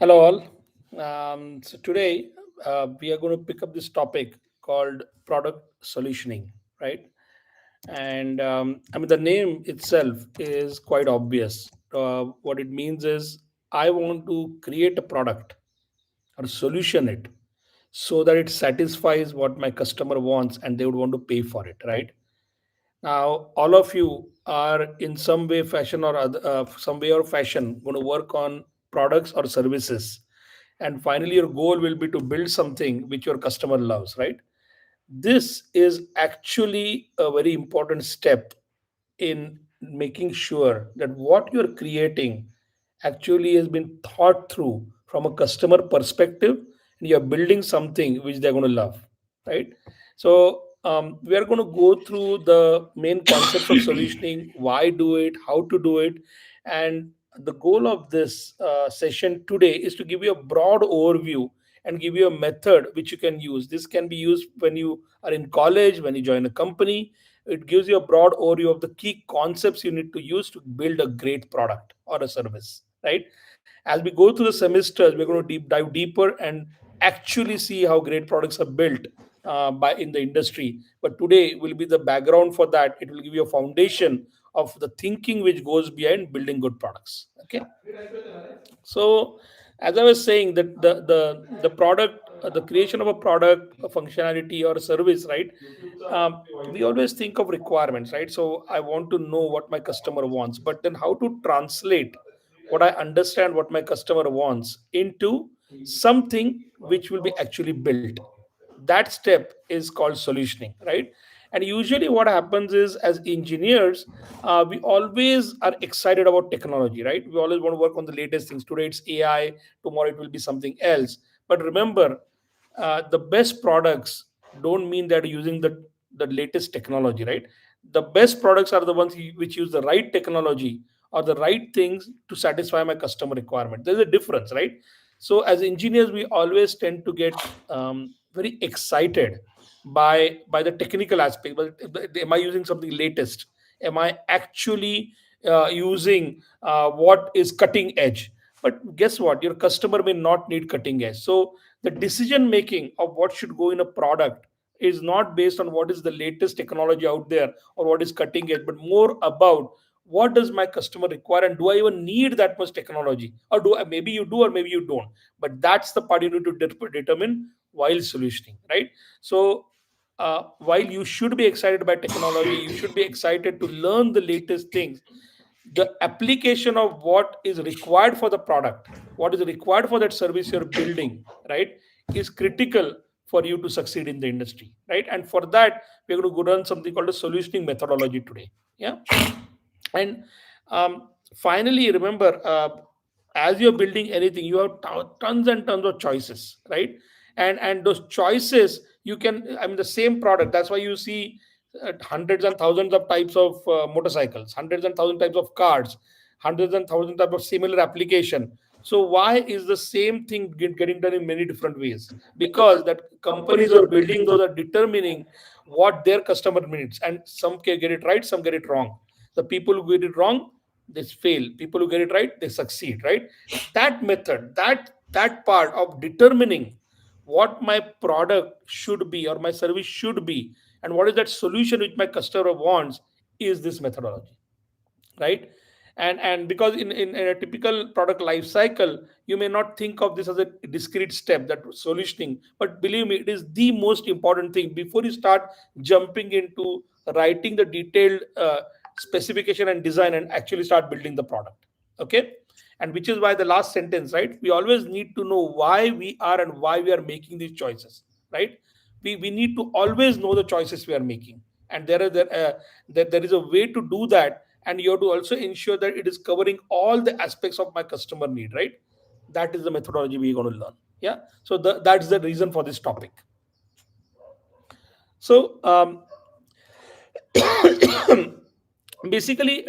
Hello, all. So today we are going to pick up this topic called product solutioning, right? And I mean, the name itself is quite obvious. What it means is I want to create a product or solution it so that it satisfies what my customer wants and they would want to pay for it, right? Now, all of you are in some way, fashion or other, some way or fashion, going to work on products or services, and finally, your goal will be to build something which your customer loves, right? This is actually a very important step in making sure that what you're creating actually has been thought through from a customer perspective and you're building something which they're going to love, right? So we are going to go through the main concepts of solutioning, why do it, how to do it. And the goal of this session today is to give you a broad overview and give you a method which you can use. This can be used when you are in college, when you join a company. It gives you a broad overview of the key concepts you need to use to build a great product or a service, right? As we go through the semesters, we're going to dive deeper and actually see how great products are built by in the industry. But today will be the background for that. It will give you a foundation of the thinking which goes behind building good products. Okay. So, as I was saying, that the product, the creation of a product, a functionality or a service, right? We always think of requirements, right? So I want to know what my customer wants, but then how to translate what I understand what my customer wants into something which will be actually built. That step is called solutioning, right? And usually what happens is, as engineers, we always are excited about technology, right? We always want to work on the latest things. Today it's AI, tomorrow it will be something else. But remember, the best products don't mean that using the latest technology, right? The best products are the ones which use the right technology or the right things to satisfy my customer requirement. There's a difference, right? So as engineers, we always tend to get very excited by the technical aspect. But am I using something latest? Am I actually using what is cutting edge? But guess what? Your customer may not need cutting edge. So the decision making of what should go in a product is not based on what is the latest technology out there or what is cutting edge, but more about what does my customer require and do I even need that much technology, or do I, maybe you do or maybe you don't. But that's the part you need to determine while solutioning, right? So while you should be excited by technology, you should be excited to learn the latest things. The application of what is required for the product, what is required for that service you're building, right, is critical for you to succeed in the industry, right? And for that, we're going to go learn something called a solutioning methodology today. Yeah. And finally, remember, as you're building anything, you have tons and tons of choices, right? And those choices you can, I mean, the same product. That's why you see hundreds and thousands of types of motorcycles, hundreds and thousands types of cars, hundreds and thousands types of similar application. So why is the same thing getting done in many different ways? Because that companies are building those are determining what their customer needs, and some can get it right, some get it wrong. The people who get it wrong, they fail. People who get it right, they succeed, right? That method, that part of determining what my product should be or my service should be and what is that solution which my customer wants is this methodology, right? And because in a typical product life cycle, you may not think of this as a discrete step, that solutioning, but believe me, it is the most important thing before you start jumping into writing the detailed specification and design and actually start building the product. Okay. And which is why the last sentence, right, we always need to know why we are and why we are making these choices, right? We need to always know the choices we are making, and there is a way to do that, and you have to also ensure that it is covering all the aspects of my customer need, right? That is the methodology we're going to learn. Yeah. So that's the reason for this topic. So basically,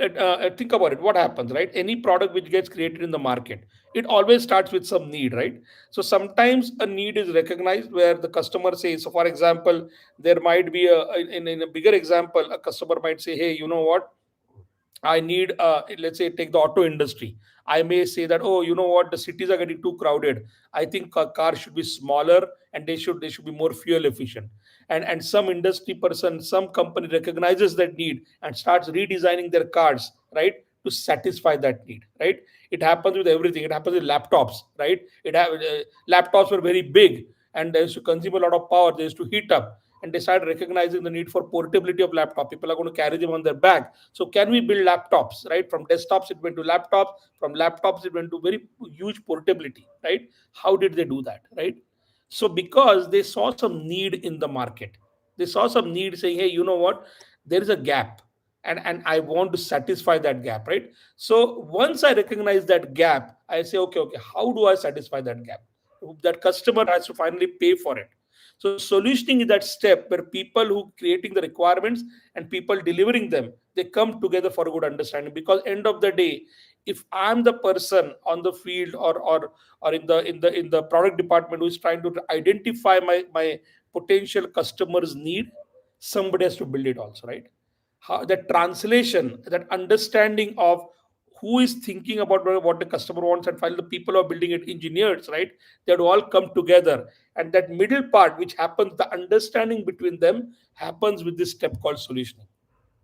think about it, what happens, right? Any product which gets created in the market, it always starts with some need, right? So sometimes a need is recognized where the customer says, so for example, there might be in a bigger example, a customer might say, hey, you know what, I need, let's say, take the auto industry. I may say that, oh, you know what, the cities are getting too crowded. I think cars should be smaller and they should be more fuel efficient. And some industry person, some company recognizes that need and starts redesigning their cars, right, to satisfy that need, right? It happens with everything. It happens with laptops, right? Laptops were very big and they used to consume a lot of power. They used to heat up, and they started recognizing the need for portability of laptop. People are going to carry them on their back. So can we build laptops, right? From desktops it went to laptops, from laptops it went to very huge portability, right? How did they do that, right? So because they saw some need in the market, they saw some need saying, hey, you know what, there is a gap, and I want to satisfy that gap, right? So once I recognize that gap, I say, okay, how do I satisfy that gap? That customer has to finally pay for it. So solutioning is that step where people who creating the requirements and people delivering them, they come together for a good understanding. Because end of the day, if I'm the person on the field, or in the product department who is trying to identify my potential customers need, somebody has to build it also, right? How that translation, that understanding of who is thinking about what the customer wants, and finally the people who are building it, engineers, right? They would all come together, and that middle part which happens, the understanding between them happens with this step called solutioning,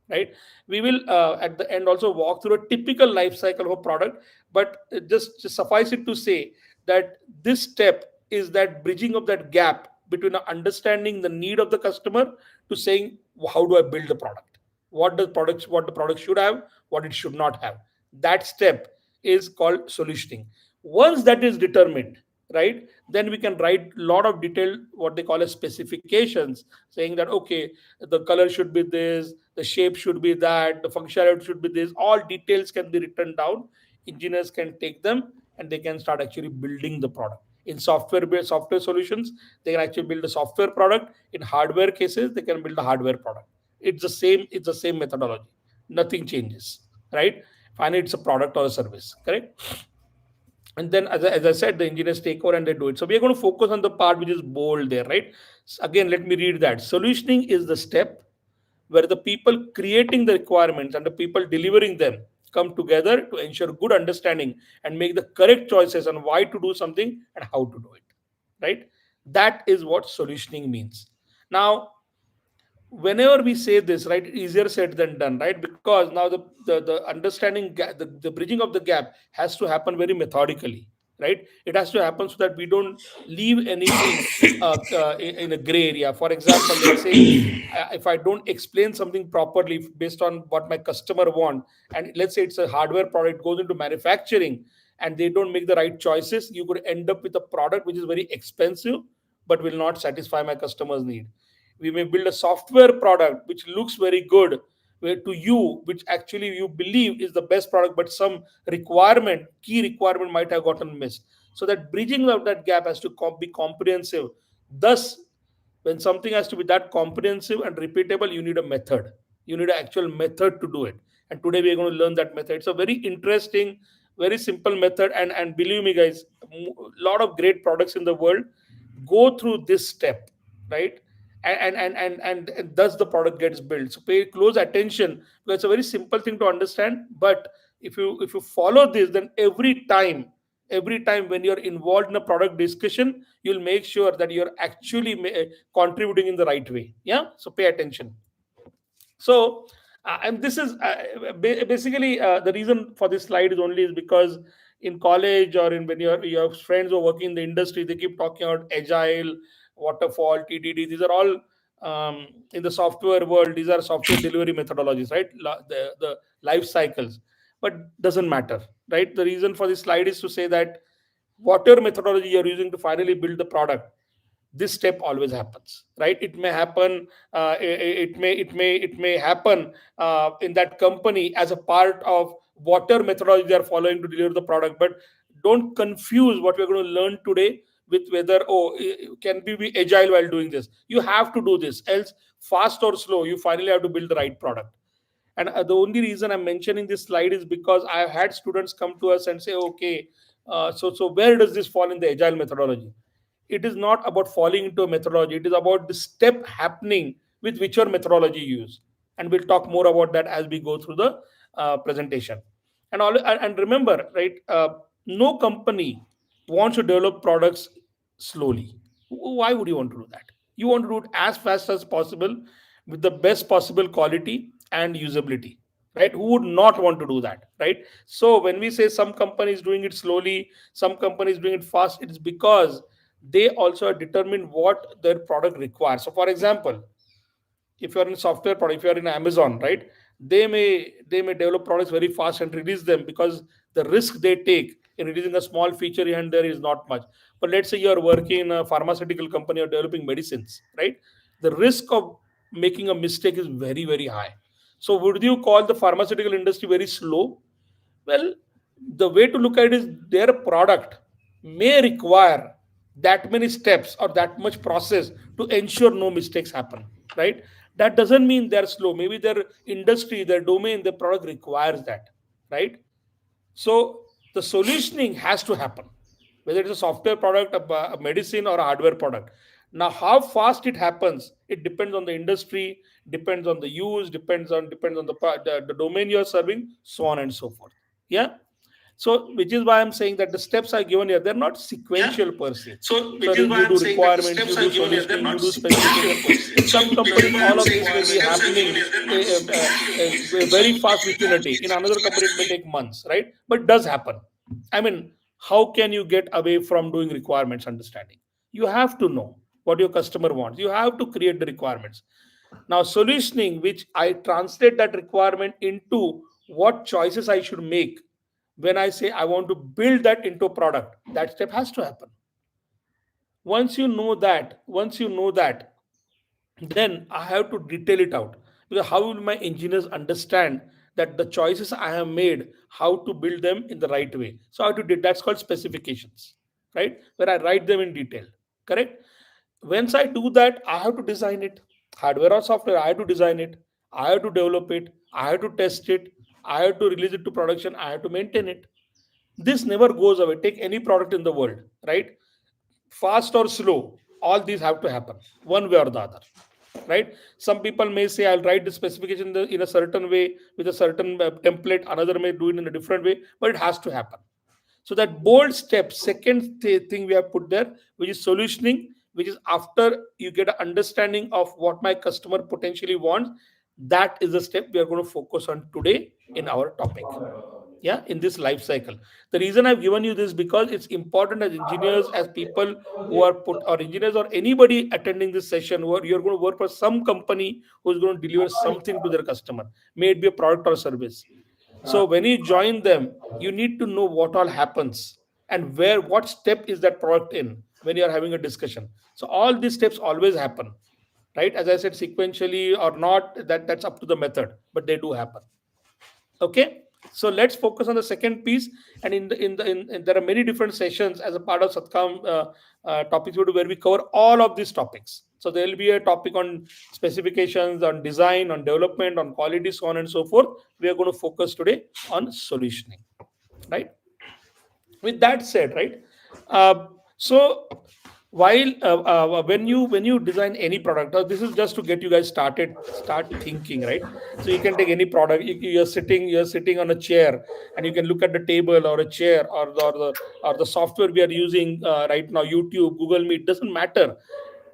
right? We will at the end also walk through a typical life cycle of a product, but just suffice it to say that this step is that bridging of that gap between understanding the need of the customer to saying, how do I build the product, what the product should have, what it should not have. That step is called solutioning. Once that is determined, right, then we can write a lot of detailed, what they call as specifications, saying that, okay, the color should be this, the shape should be that, the functionality should be this. All details can be written down. Engineers can take them and they can start actually building the product. In software-based software solutions, they can actually build a software product. In hardware cases, they can build a hardware product. It's the same methodology. Nothing changes, right? Finally, it's a product or a service, correct? And then, as I said, the engineers take over and they do it. So we are going to focus on the part which is bold there, right? Again, let me read that. Solutioning is the step where the people creating the requirements and the people delivering them come together to ensure good understanding and make the correct choices on why to do something and how to do it, right? That is what solutioning means. Now, whenever we say this, right, easier said than done, right? Because now the understanding the bridging of the gap has to happen very methodically, right? It has to happen so that we don't leave anything in a gray area. For example, let's say, if I don't explain something properly based on what my customer want, and let's say it's a hardware product goes into manufacturing, and they don't make the right choices, you could end up with a product which is very expensive but will not satisfy my customer's need. We may build a software product which looks very good, where to you, which actually you believe is the best product, but some key requirement might have gotten missed. So that bridging of that gap has to be comprehensive. Thus, when something has to be that comprehensive and repeatable, you need a method. You need an actual method to do it. And today we are going to learn that method. It's a very interesting, very simple method. And believe me, guys, a lot of great products in the world go through this step, right? And thus the product gets built. So pay close attention, because it's a very simple thing to understand. But if you follow this, then every time when you're involved in a product discussion, you'll make sure that you're actually contributing in the right way. Yeah, so pay attention. So and this is basically the reason for this slide is only is because in college, or in when your friends who are working in the industry, they keep talking about agile, waterfall, TDD. These are all in the software world. These are software delivery methodologies, right? The life cycles, but doesn't matter, right? The reason for this slide is to say that whatever methodology you're using to finally build the product, this step always happens, right? It may happen, it may happen in that company as a part of whatever methodology they are following to deliver the product. But don't confuse what we're going to learn today with whether, oh, can we be agile while doing this. You have to do this, else fast or slow, you finally have to build the right product. And the only reason I'm mentioning this slide is because I've had students come to us and say, okay, so where does this fall in the agile methodology? It is not about falling into a methodology. It is about the step happening with whichever methodology you use. And we'll talk more about that as we go through the presentation. And remember, right? No company wants to develop products slowly. Why would you want to do that? You want to do it as fast as possible with the best possible quality and usability, right? Who would not want to do that, right? So when we say some companies doing it slowly, some companies doing it fast, it's because they also determine what their product requires. So for example, if you're in software product, if you're in Amazon, right, they may develop products very fast and release them because the risk they take in releasing a small feature here and there is not much. But let's say you're working in a pharmaceutical company or developing medicines, right? The risk of making a mistake is very, very high. So would you call the pharmaceutical industry very slow? Well, the way to look at it is their product may require that many steps or that much process to ensure no mistakes happen, right? That doesn't mean they're slow. Maybe their industry, their domain, their product requires that, right? So the solutioning has to happen, whether it's a software product, a medicine, or a hardware product. Now, how fast it happens, it depends on the industry, depends on the use, depends on the domain you're serving, so on and so forth. Yeah. So, which is why I'm saying that the steps are given here, they're not Yeah. sequential per se. So, So which is why you I'm do saying that the requirements, you steps do are given here, they're solutioning, you not do sequential specification. process. In So, some which is companies, why all I'm of saying this that may the be steps are given happening here, they're not very fast within a day. In another company, it may take months, right? But it does happen. I mean, how can you get away from doing requirements understanding? You have to know what your customer wants. You have to create the requirements. Now, solutioning, which I translate that requirement into what choices I should make when I say I want to build that into a product, that step has to happen. Once you know that, then I have to detail it out. Because how will my engineers understand that the choices I have made, how to build them in the right way? So how to do that's called specifications, right? Where I write them in detail. Correct? Once I do that, I have to design it. Hardware or software, I have to design it. I have to develop it. I have to test it. I have to release it to production. I have to maintain it. This never goes away. Take any product in the world, right? Fast or slow, all these have to happen one way or the other, right? Some people may say I'll write the specification in a certain way with a certain template, another may do it in a different way, but it has to happen. So that bold step, second thing we have put there, which is solutioning, which is after you get an understanding of what my customer potentially wants, that is the step we are going to focus on today in our topic. Yeah, in this life cycle. The reason I've given you this because it's important as engineers, as people who are put or engineers or anybody attending this session who are you're going to work for some company who's going to deliver something to their customer, may it be a product or service. So when you join them, you need to know what all happens and where what step is that product in when you are having a discussion. So all these steps always happen, right? As I said, sequentially or not, that's up to the method, but they do happen. Okay, so let's focus on the second piece. And there are many different sessions as a part of Satkam topics we do where we cover all of these topics. So there will be a topic on specifications, on design, on development, on quality, so on and so forth. We are going to focus today on solutioning, right? With that said, right, so while when you design any product, this is just to get you guys start thinking, right? So you can take any product. You're sitting on a chair, and you can look at the table or a chair or the software we are using right now, YouTube, Google Meet, doesn't matter.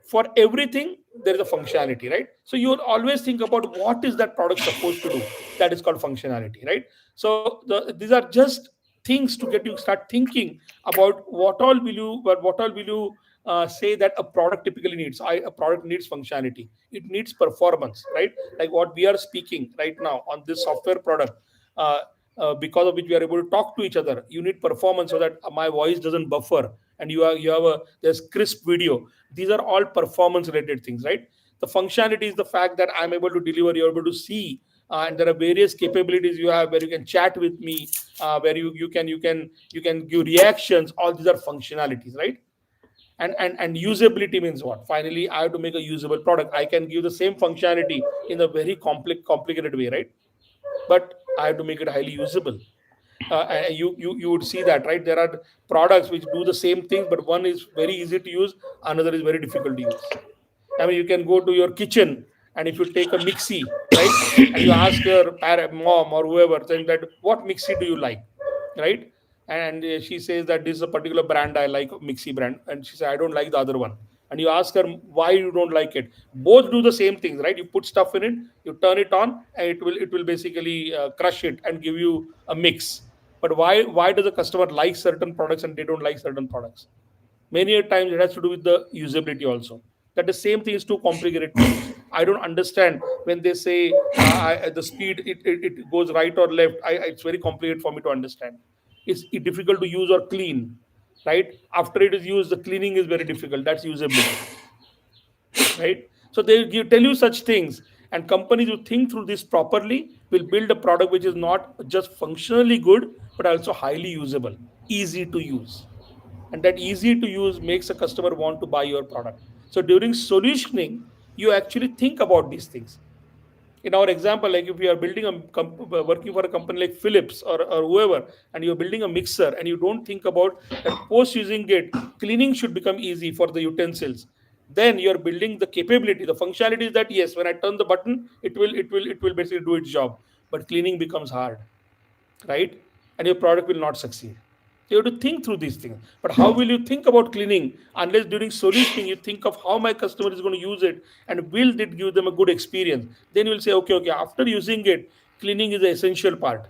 For everything there is a functionality, right? So you'll always think about what is that product supposed to do. That is called functionality, right? So these are just things to get you start thinking about what all will you say that a product typically needs. A product needs functionality, it needs performance, right? Like what we are speaking right now on this software product, uh, because of which we are able to talk to each other. You need performance so that my voice doesn't buffer, and there's crisp video. These are all performance related things, right? The functionality is the fact that I'm able to deliver, you're able to see, and there are various capabilities you have where you can chat with me, where you can give reactions. All these are functionalities, right? And usability means what? Finally, I have to make a usable product. I can give the same functionality in a very complicated way, right? But I have to make it highly usable. And you would see that, right? There are products which do the same things, but one is very easy to use, another is very difficult to use. I mean, you can go to your kitchen And if you take a mixie, right, and you ask your mom or whoever, saying that what mixie do you like, right? And she says that this is a particular brand I like, mixie brand, and she said I don't like the other one. And you ask her why you don't like it. Both do the same things, right? You put stuff in it, you turn it on, and it will basically crush it and give you a mix. But why does the customer like certain products and they don't like certain products? Many a times it has to do with the usability also, that the same thing is too complicated to use. I don't understand when they say the speed, it goes right or left. It's very complicated for me to understand. It's difficult to use or clean, right? After it is used, the cleaning is very difficult. That's usability, right? So they tell you such things, and companies who think through this properly will build a product which is not just functionally good but also highly usable, easy to use. And that easy to use makes a customer want to buy your product. So during solutioning, you actually think about these things. In our example, like if you are building working for a company like Philips or whoever, and you're building a mixer and you don't think about that post using it, cleaning should become easy for the utensils. Then you're building the capability, the functionality is that yes, when I turn the button, it will basically do its job. But cleaning becomes hard, right? And your product will not succeed. You have to think through these things. But how will you think about cleaning unless during solutioning you think of how my customer is going to use it and will it give them a good experience? Then you will say, okay, after using it, cleaning is the essential part.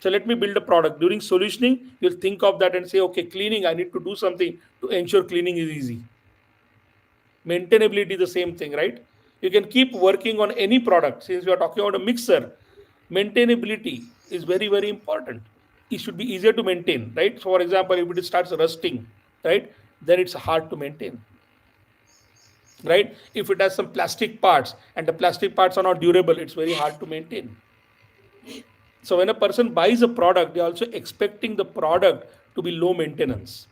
So let me build a product. During solutioning, you'll think of that and say, okay, cleaning, I need to do something to ensure cleaning is easy. Maintainability is the same thing, right? You can keep working on any product. Since we are talking about a mixer, maintainability is very, very important. It should be easier to maintain, right? So, for example, if it starts rusting, right, then it's hard to maintain, right? If it has some plastic parts and the plastic parts are not durable, it's very hard to maintain. So, when a person buys a product, they're also expecting the product to be low maintenance,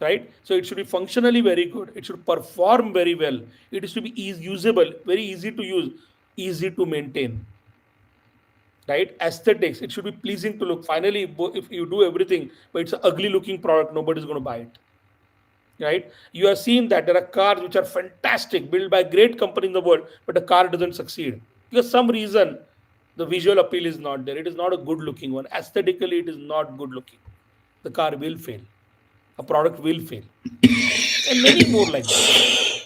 right? So it should be functionally very good. It should perform very well. It is to be usable, very easy to use, easy to maintain, right? Aesthetics, it should be pleasing to look. Finally, if you do everything, but it's an ugly looking product, nobody's going to buy it, right? You have seen that there are cars which are fantastic, built by great company in the world, but the car doesn't succeed because some reason the visual appeal is not there. It is not a good looking one. Aesthetically, it is not good looking. The car will fail. A product will fail, and many more like that.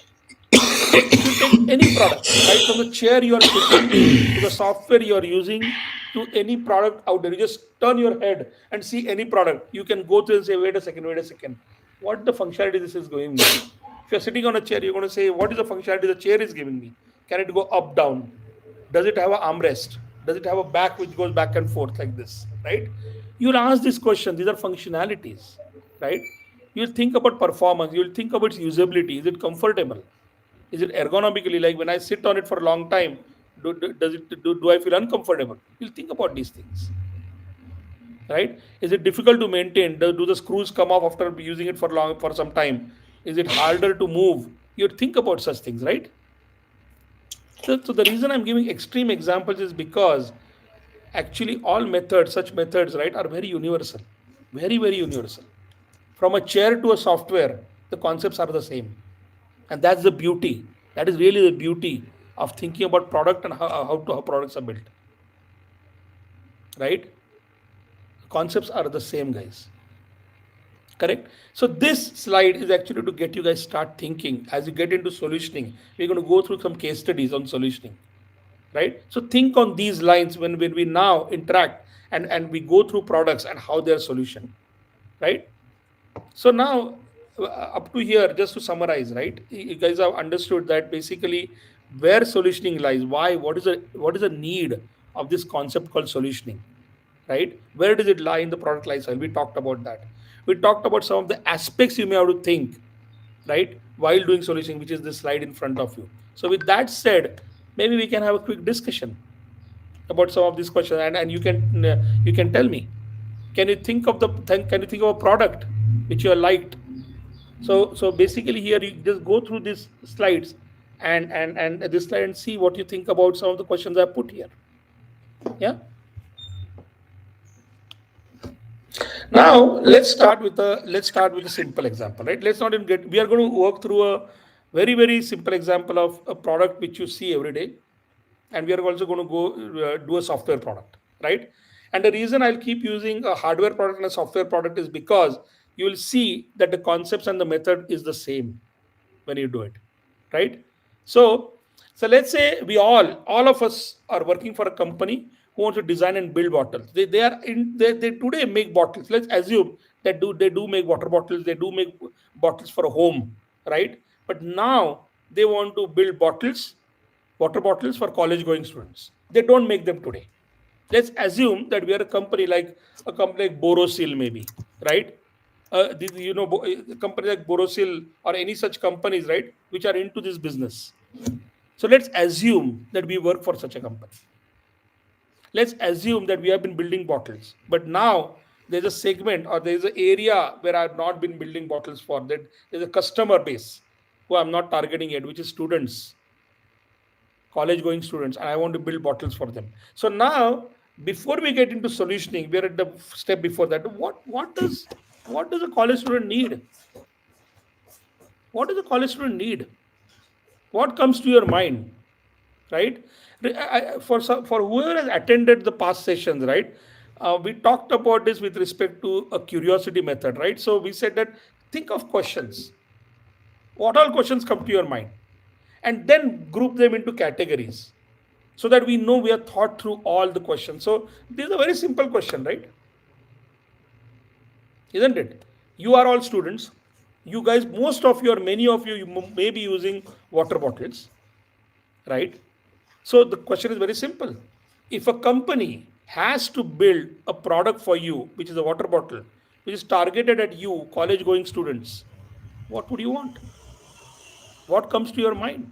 So if you take any product, right from the chair you are sitting to the software you are using to any product out there, you just turn your head and see any product. You can go through and say, wait a second, what the functionality this is giving me? If you're sitting on a chair, you're going to say, what is the functionality the chair is giving me? Can it go up, down? Does it have an armrest? Does it have a back which goes back and forth like this? Right? You'll ask this question. These are functionalities, right? You'll think about performance. You'll think about its usability. Is it comfortable? Is it ergonomically? Like when I sit on it for a long time, do I feel uncomfortable? You'll think about these things, right? Is it difficult to maintain? Do the screws come off after using it for some time? Is it harder to move? You think about such things, right? So the reason I'm giving extreme examples is because actually all methods, such methods, right, are very universal, very, very universal. From a chair to a software, the concepts are the same. And that's the beauty. That is really the beauty of thinking about product and how products are built, right? Concepts are the same, guys. Correct? So this slide is actually to get you guys start thinking as you get into solutioning. We're going to go through some case studies on solutioning, right? So think on these lines when we now interact and we go through products and how they're solution, right? So now, up to here, just to summarize, right? You guys have understood that basically where solutioning lies, why, what is the need of this concept called solutioning, right? Where does it lie in the product lifecycle? We talked about that. We talked about some of the aspects you may have to think, right, while doing solutioning, which is this slide in front of you. So with that said, maybe we can have a quick discussion about some of these questions, and you can tell me. Can you think of a product which you have liked? So basically here you just go through these slides and this slide and see what you think about some of the questions I put here. Yeah. Now let's start with a simple example, right? Let's not even get. We are going to work through a Very, very simple example of a product which you see every day, and we are also going to go do a software product, right? And the reason I'll keep using a hardware product and a software product is because you will see that the concepts and the method is the same when you do it, right? So so let's say we all of us are working for a company who wants to design and build bottles. They are in they today make bottles. Let's assume that they do make water bottles, they do make bottles for a home, right? But now they want to build bottles, water bottles for college going students. They don't make them today. Let's assume that we are a company like Borosil, maybe, right? A company like Borosil or any such companies, right, which are into this business. So let's assume that we work for such a company. Let's assume that we have been building bottles, but now there's a segment or there's an area where I've not been building bottles for. That there's a customer base who I'm not targeting yet, which is students, college going students, and I want to build bottles for them. So now, before we get into solutioning, we're at the step before that. What does a college student need? What does a college student need? What comes to your mind, right? For whoever has attended the past sessions, right? We talked about this with respect to a curiosity method, right? So we said that think of questions. What all questions come to your mind? And then group them into categories so that we know we have thought through all the questions. So this is a very simple question, right? Isn't it? You are all students. You guys, most of you or many of you may be using water bottles, right? So the question is very simple. If a company has to build a product for you, which is a water bottle, which is targeted at you, college going students, what would you want? What comes to your mind?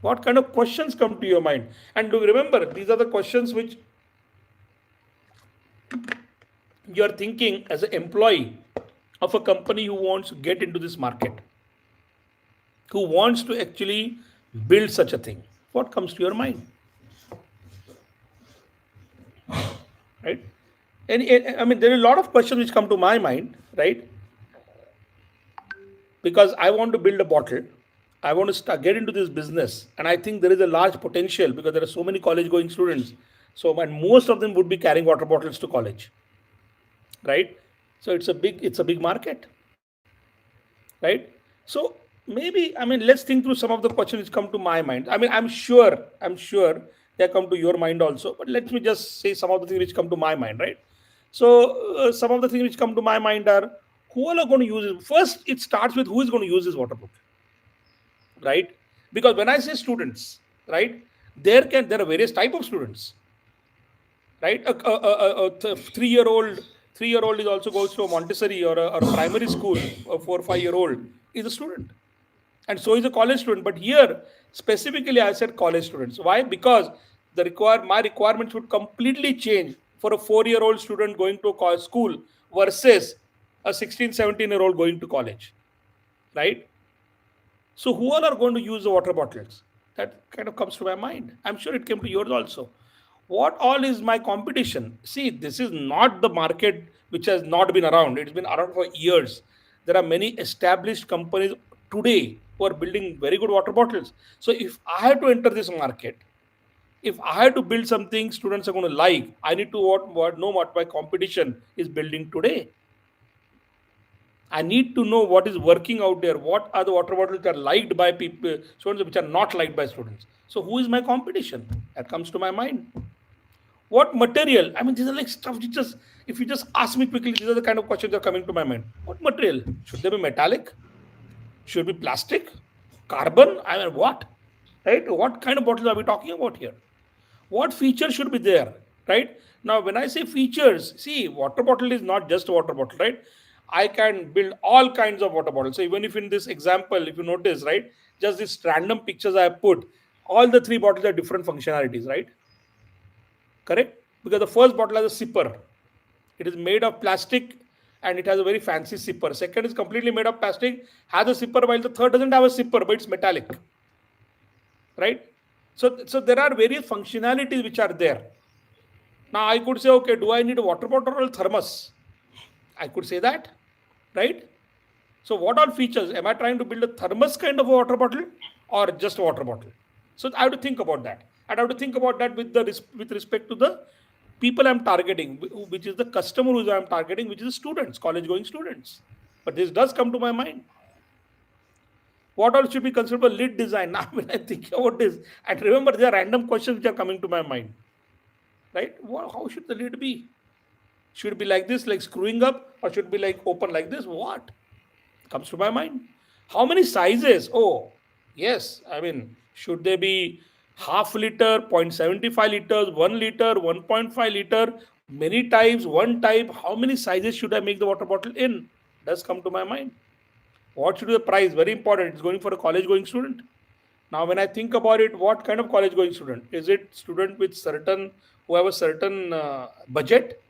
What kind of questions come to your mind? And do remember, these are the questions which you are thinking as an employee of a company who wants to get into this market, who wants to actually build such a thing. What comes to your mind, right? And I mean, there are a lot of questions which come to my mind, right? Because I want to build a bottle. I want to get into this business, and I think there is a large potential because there are so many college-going students. So, and most of them would be carrying water bottles to college, right? So it's a big market, right? So maybe, I mean, let's think through some of the questions which come to my mind. I mean, I'm sure they come to your mind also, but let me just say some of the things which come to my mind, right? So some of the things which come to my mind are who all are going to use it. First, it starts with who is going to use this water bottle, right? Because when I say students, right, there are various type of students, right? A 3-year old is also goes to a Montessori or a primary school. A 4 or 5 year old is a student, and so is a college student. But here specifically, I said college students. Why? Because my requirements would completely change for a 4-year-old student going to a college school versus a 16, 17-year-old going to college, right? So who all are going to use the water bottles? That kind of comes to my mind. I'm sure it came to yours also. What all is my competition? See, this is not the market which has not been around. It's been around for years. There are many established companies today who are building very good water bottles. So if I have to enter this market, if I have to build something students are going to like, I need to know what my competition is building today. I need to know what is working out there. What are the water bottles that are liked by people, students, which are not liked by students. So who is my competition? That comes to my mind. What material? I mean, these are like stuff you just, if you just ask me quickly, these are the kind of questions that are coming to my mind. What material? Should they be metallic? Should it be plastic? Carbon? I mean, what? Right? What kind of bottles are we talking about here? What features should be there, right? Now when I say features, see, water bottle is not just a water bottle, right? I can build all kinds of water bottles. So even if in this example, if you notice, right, just these random pictures I have put, all the three bottles are different functionalities, right? Correct? Because the first bottle has a sipper. It is made of plastic and it has a very fancy sipper. Second is completely made of plastic, has a sipper, while the third doesn't have a sipper, but it's metallic, right? So there are various functionalities which are there. Now I could say, okay, do I need a water bottle or a thermos? I could say that, right? So what are features? Am I trying to build a thermos kind of a water bottle or just a water bottle? So I have to think about that. And I have to think about that with with respect to the people I'm targeting, which is the customer who I'm targeting, which is the students, college going students. But this does come to my mind. What all should be considered a lead design? Now, when I think about this, and remember, there are random questions which are coming to my mind, right? How should the lead be? Should it be like this, like screwing up, or should it be like open like this? What comes to my mind? How many sizes? Oh, yes. I mean, should they be half liter, 0.75 liters, 1 liter, 1.5 liter, many types, one type? How many sizes should I make the water bottle in? Does come to my mind. What should be the price? Very important. It's going for a college going student. Now, when I think about it, what kind of college going student? Is it student with certain who have a certain budget,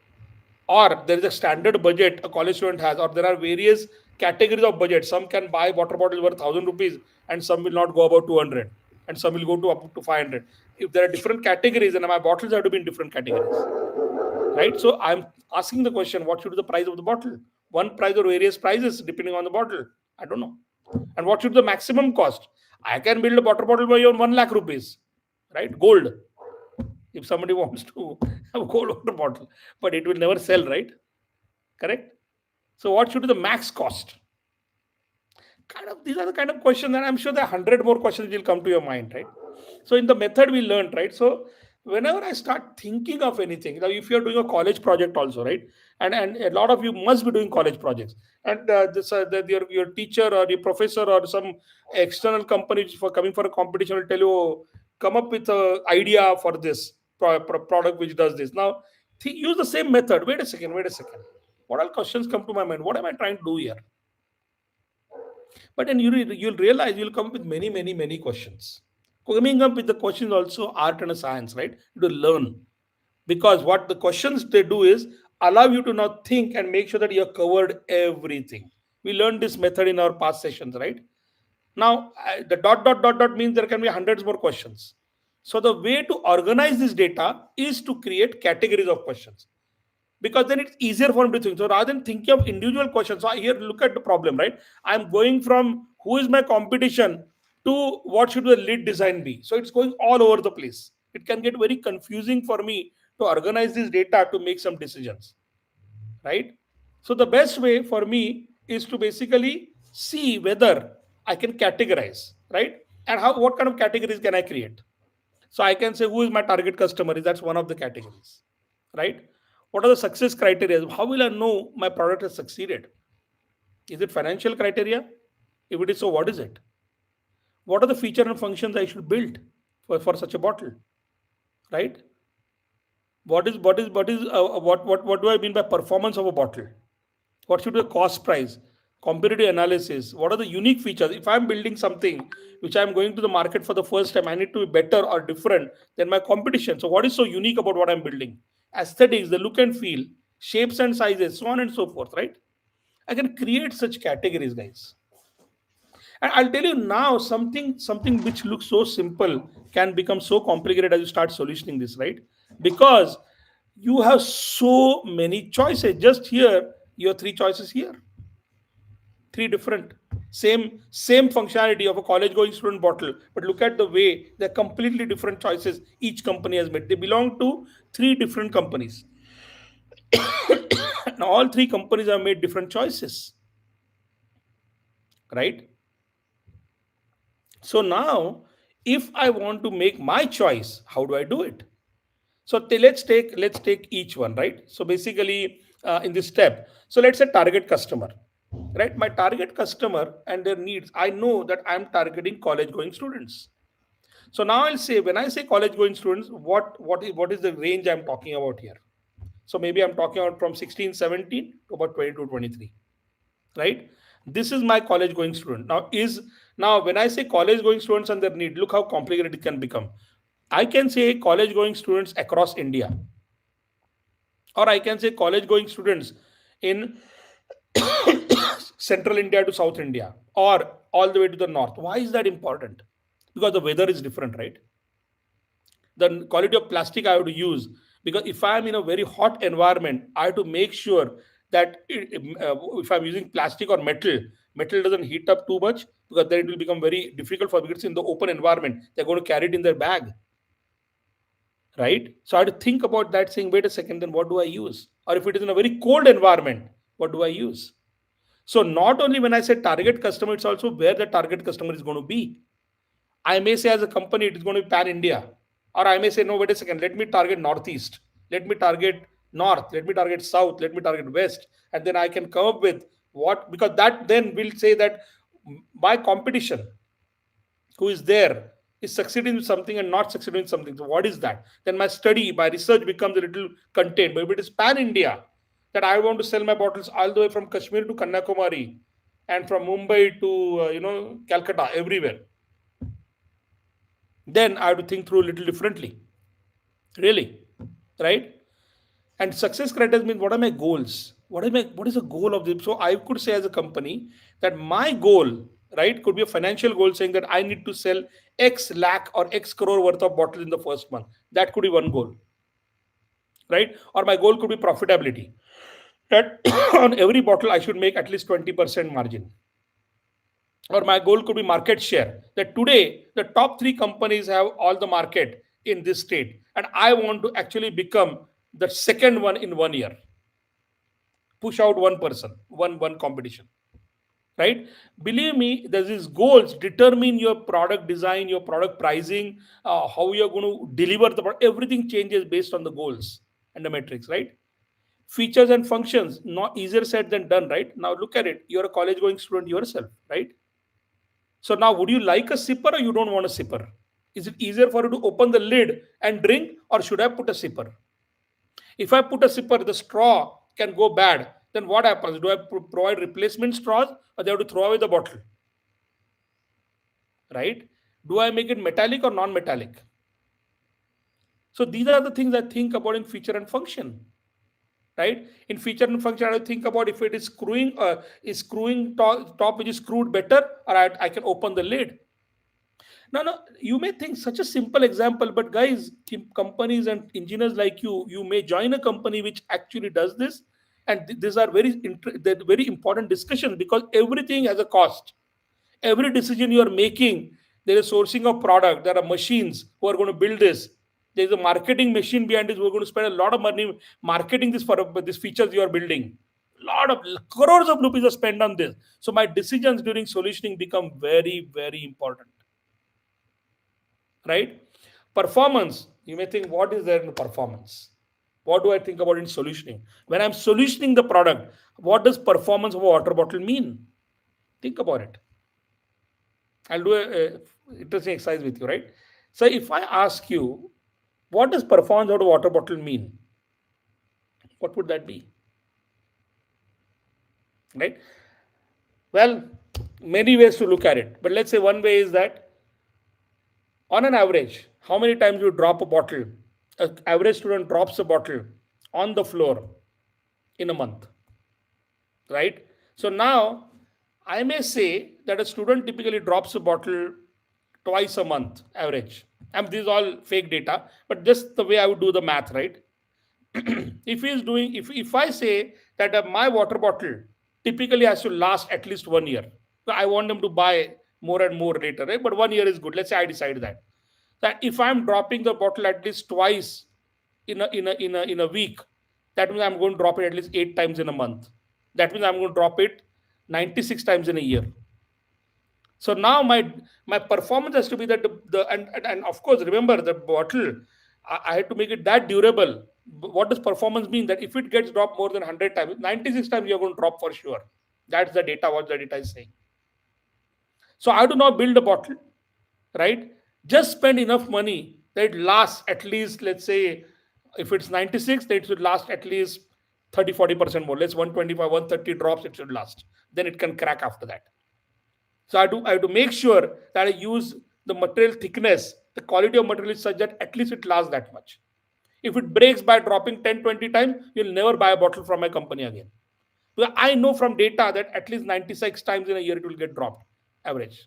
or there is a standard budget a college student has, or there are various categories of budget? Some can buy water bottles worth 1,000 rupees, and some will not go about 200, and some will go to up to 500. If there are different categories, then my bottles have to be in different categories, right? So I'm asking the question: what should be the price of the bottle? One price or various prices depending on the bottle. I don't know. And what should be the maximum cost? I can build a water bottle by on 1 lakh rupees, right? Gold. If somebody wants to have a gold water bottle, but it will never sell, right? Correct. So what should be the max cost? Kind of these are the kind of questions, and I'm sure there are 100 more questions will come to your mind, right? So in the method we learned, right? So whenever I start thinking of anything, now if you're doing a college project also, right? And a lot of you must be doing college projects, and your teacher or your professor or some external company for coming for a competition will tell you, "Oh, come up with a idea for this product which does this." Now use the same method. Wait a second, wait a second. What all questions come to my mind? What am I trying to do here? But then you'll realize you'll come up with many, many, many questions. Coming up with the questions also art and a science, right? To learn. Because what the questions they do is allow you to now think and make sure that you have covered everything. We learned this method in our past sessions, right? Now, the dot means there can be hundreds more questions. So the way to organize this data is to create categories of questions, because then it's easier for me to think. So rather than thinking of individual questions, so here look at the problem, right? I'm going from who is my competition to what should the lead design be. So it's going all over the place. It can get very confusing for me to organize this data to make some decisions, right? So the best way for me is to basically see whether I can categorize, right? And how what kind of categories can I create? So I can say who is my target customer? That's one of the categories, right? What are the success criteria? How will I know my product has succeeded? Is it financial criteria? If it is so, what is it? What are the feature and functions I should build for such a bottle, right? What do I mean by performance of a bottle? What should be the cost price? Competitive analysis. What are the unique features? If I'm building something which I'm going to the market for the first time, I need to be better or different than my competition. So, what is so unique about what I'm building? Aesthetics, the look and feel, shapes and sizes, so on and so forth, right? I can create such categories, guys. And I'll tell you now something which looks so simple can become so complicated as you start solutioning this, right? Because you have so many choices. Just here, your three choices here, three different same functionality of a college going student bottle, but look at the way they're completely different choices each company has made. They belong to three different companies. Now all three companies have made different choices, right? So now if I want to make my choice, how do I do it? So let's take each one, right? So basically, in this step, so let's say target customer, right? My target customer and their needs. I know that I'm targeting college going students. So now I'll say, when I say college going students, what is the range I'm talking about here? So maybe I'm talking about from 16, 17 to about 22, 23, right? This is my college going student. Now when I say college going students and their need, look how complicated it can become. I can say college going students across India, or I can say college going students in central India to South India, or all the way to the north. Why is that important? Because the weather is different, right? The quality of plastic I have to use, because if I am in a very hot environment, I have to make sure that if I'm using plastic or metal, metal doesn't heat up too much, because then it will become very difficult for, because in the open environment they're going to carry it in their bag, right? So I had to think about that, saying, wait a second, then what do I use? Or if it is in a very cold environment, what do I use? So not only when I say target customer, it's also where the target customer is going to be. I may say as a company it is going to be pan India, or I may say no, wait a second, let me target northeast, let me target north, let me target south, let me target west, and then I can come up with what, because that then will say that my competition who is there is succeeding with something and not succeeding with something. So what is that? Then my study, my research becomes a little contained. But if it is pan India, that I want to sell my bottles all the way from Kashmir to Kanyakumari, and from Mumbai to Calcutta, everywhere, then I have to think through a little differently. Really, right? And success criteria means, what are my goals? What is the goal of this? So I could say as a company that my goal, right, could be a financial goal, saying that I need to sell X lakh or X crore worth of bottles in the first month. That could be one goal, right? Or my goal could be profitability. That on every bottle I should make at least 20% margin. Or my goal could be market share. That today the top three companies have all the market in this state, and I want to actually become the second one in 1 year. Push out one person, one competition, right? Believe me, there's these goals determine your product design, your product pricing, how you're going to deliver the product. Everything changes based on the goals and the metrics, right? Features and functions, not easier said than done, right? Now look at it, you're a college going student yourself, right? So now, would you like a sipper or you don't want a sipper? Is it easier for you to open the lid and drink, or should I put a sipper? If I put a sipper, the straw can go bad. Then what happens? Do I provide replacement straws, or they have to throw away the bottle? Right? Do I make it metallic or non-metallic? So these are the things I think about in feature and function. Right? In feature and function, I think about if it is screwing top which is screwed better, or I can open the lid. No, you may think such a simple example, but guys, companies and engineers like you may join a company which actually does this, and these are they're very important discussions, because everything has a cost. Every decision you are making, there is sourcing of product. There are machines who are going to build this. There is a marketing machine behind this. We're going to spend a lot of money marketing this for these features you are building. Lot of crores of rupees are spent on this. So my decisions during solutioning become very, very important, right? Performance, you may think, what is there in performance? What do I think about in solutioning? When I'm solutioning the product, what does performance of a water bottle mean? Think about it. I'll do a interesting exercise with you, right? So if I ask you, what does performance of a water bottle mean? What would that be? Right? Well, many ways to look at it. But let's say one way is that, on an average, how many times you drop a bottle? An average student drops a bottle on the floor in a month, right? So now I may say that a student typically drops a bottle twice a month, average. And this is all fake data, but just the way I would do the math, right? If he is doing, if I say that my water bottle typically has to last at least 1 year, so I want them to buy more and more later, right? But 1 year is good. Let's say I decide that if I'm dropping the bottle at least twice in a week, that means I'm going to drop it at least 8 times in a month. That means I'm going to drop it 96 times in a year. So now my performance has to be that and of course, remember the bottle, I had to make it that durable. What does performance mean? That if it gets dropped more than 100 times, 96 times you're going to drop for sure. That's the data, what the data is saying. So I do not build a bottle, right? Just spend enough money that it lasts at least, let's say, if it's 96, that it should last at least 30-40% more. Let's 125, 130 drops, it should last. Then it can crack after that. So I have to make sure that I use the material thickness, the quality of material is such that at least it lasts that much. If it breaks by dropping 10, 20 times, you'll never buy a bottle from my company again. Because I know from data that at least 96 times in a year it will get dropped, average.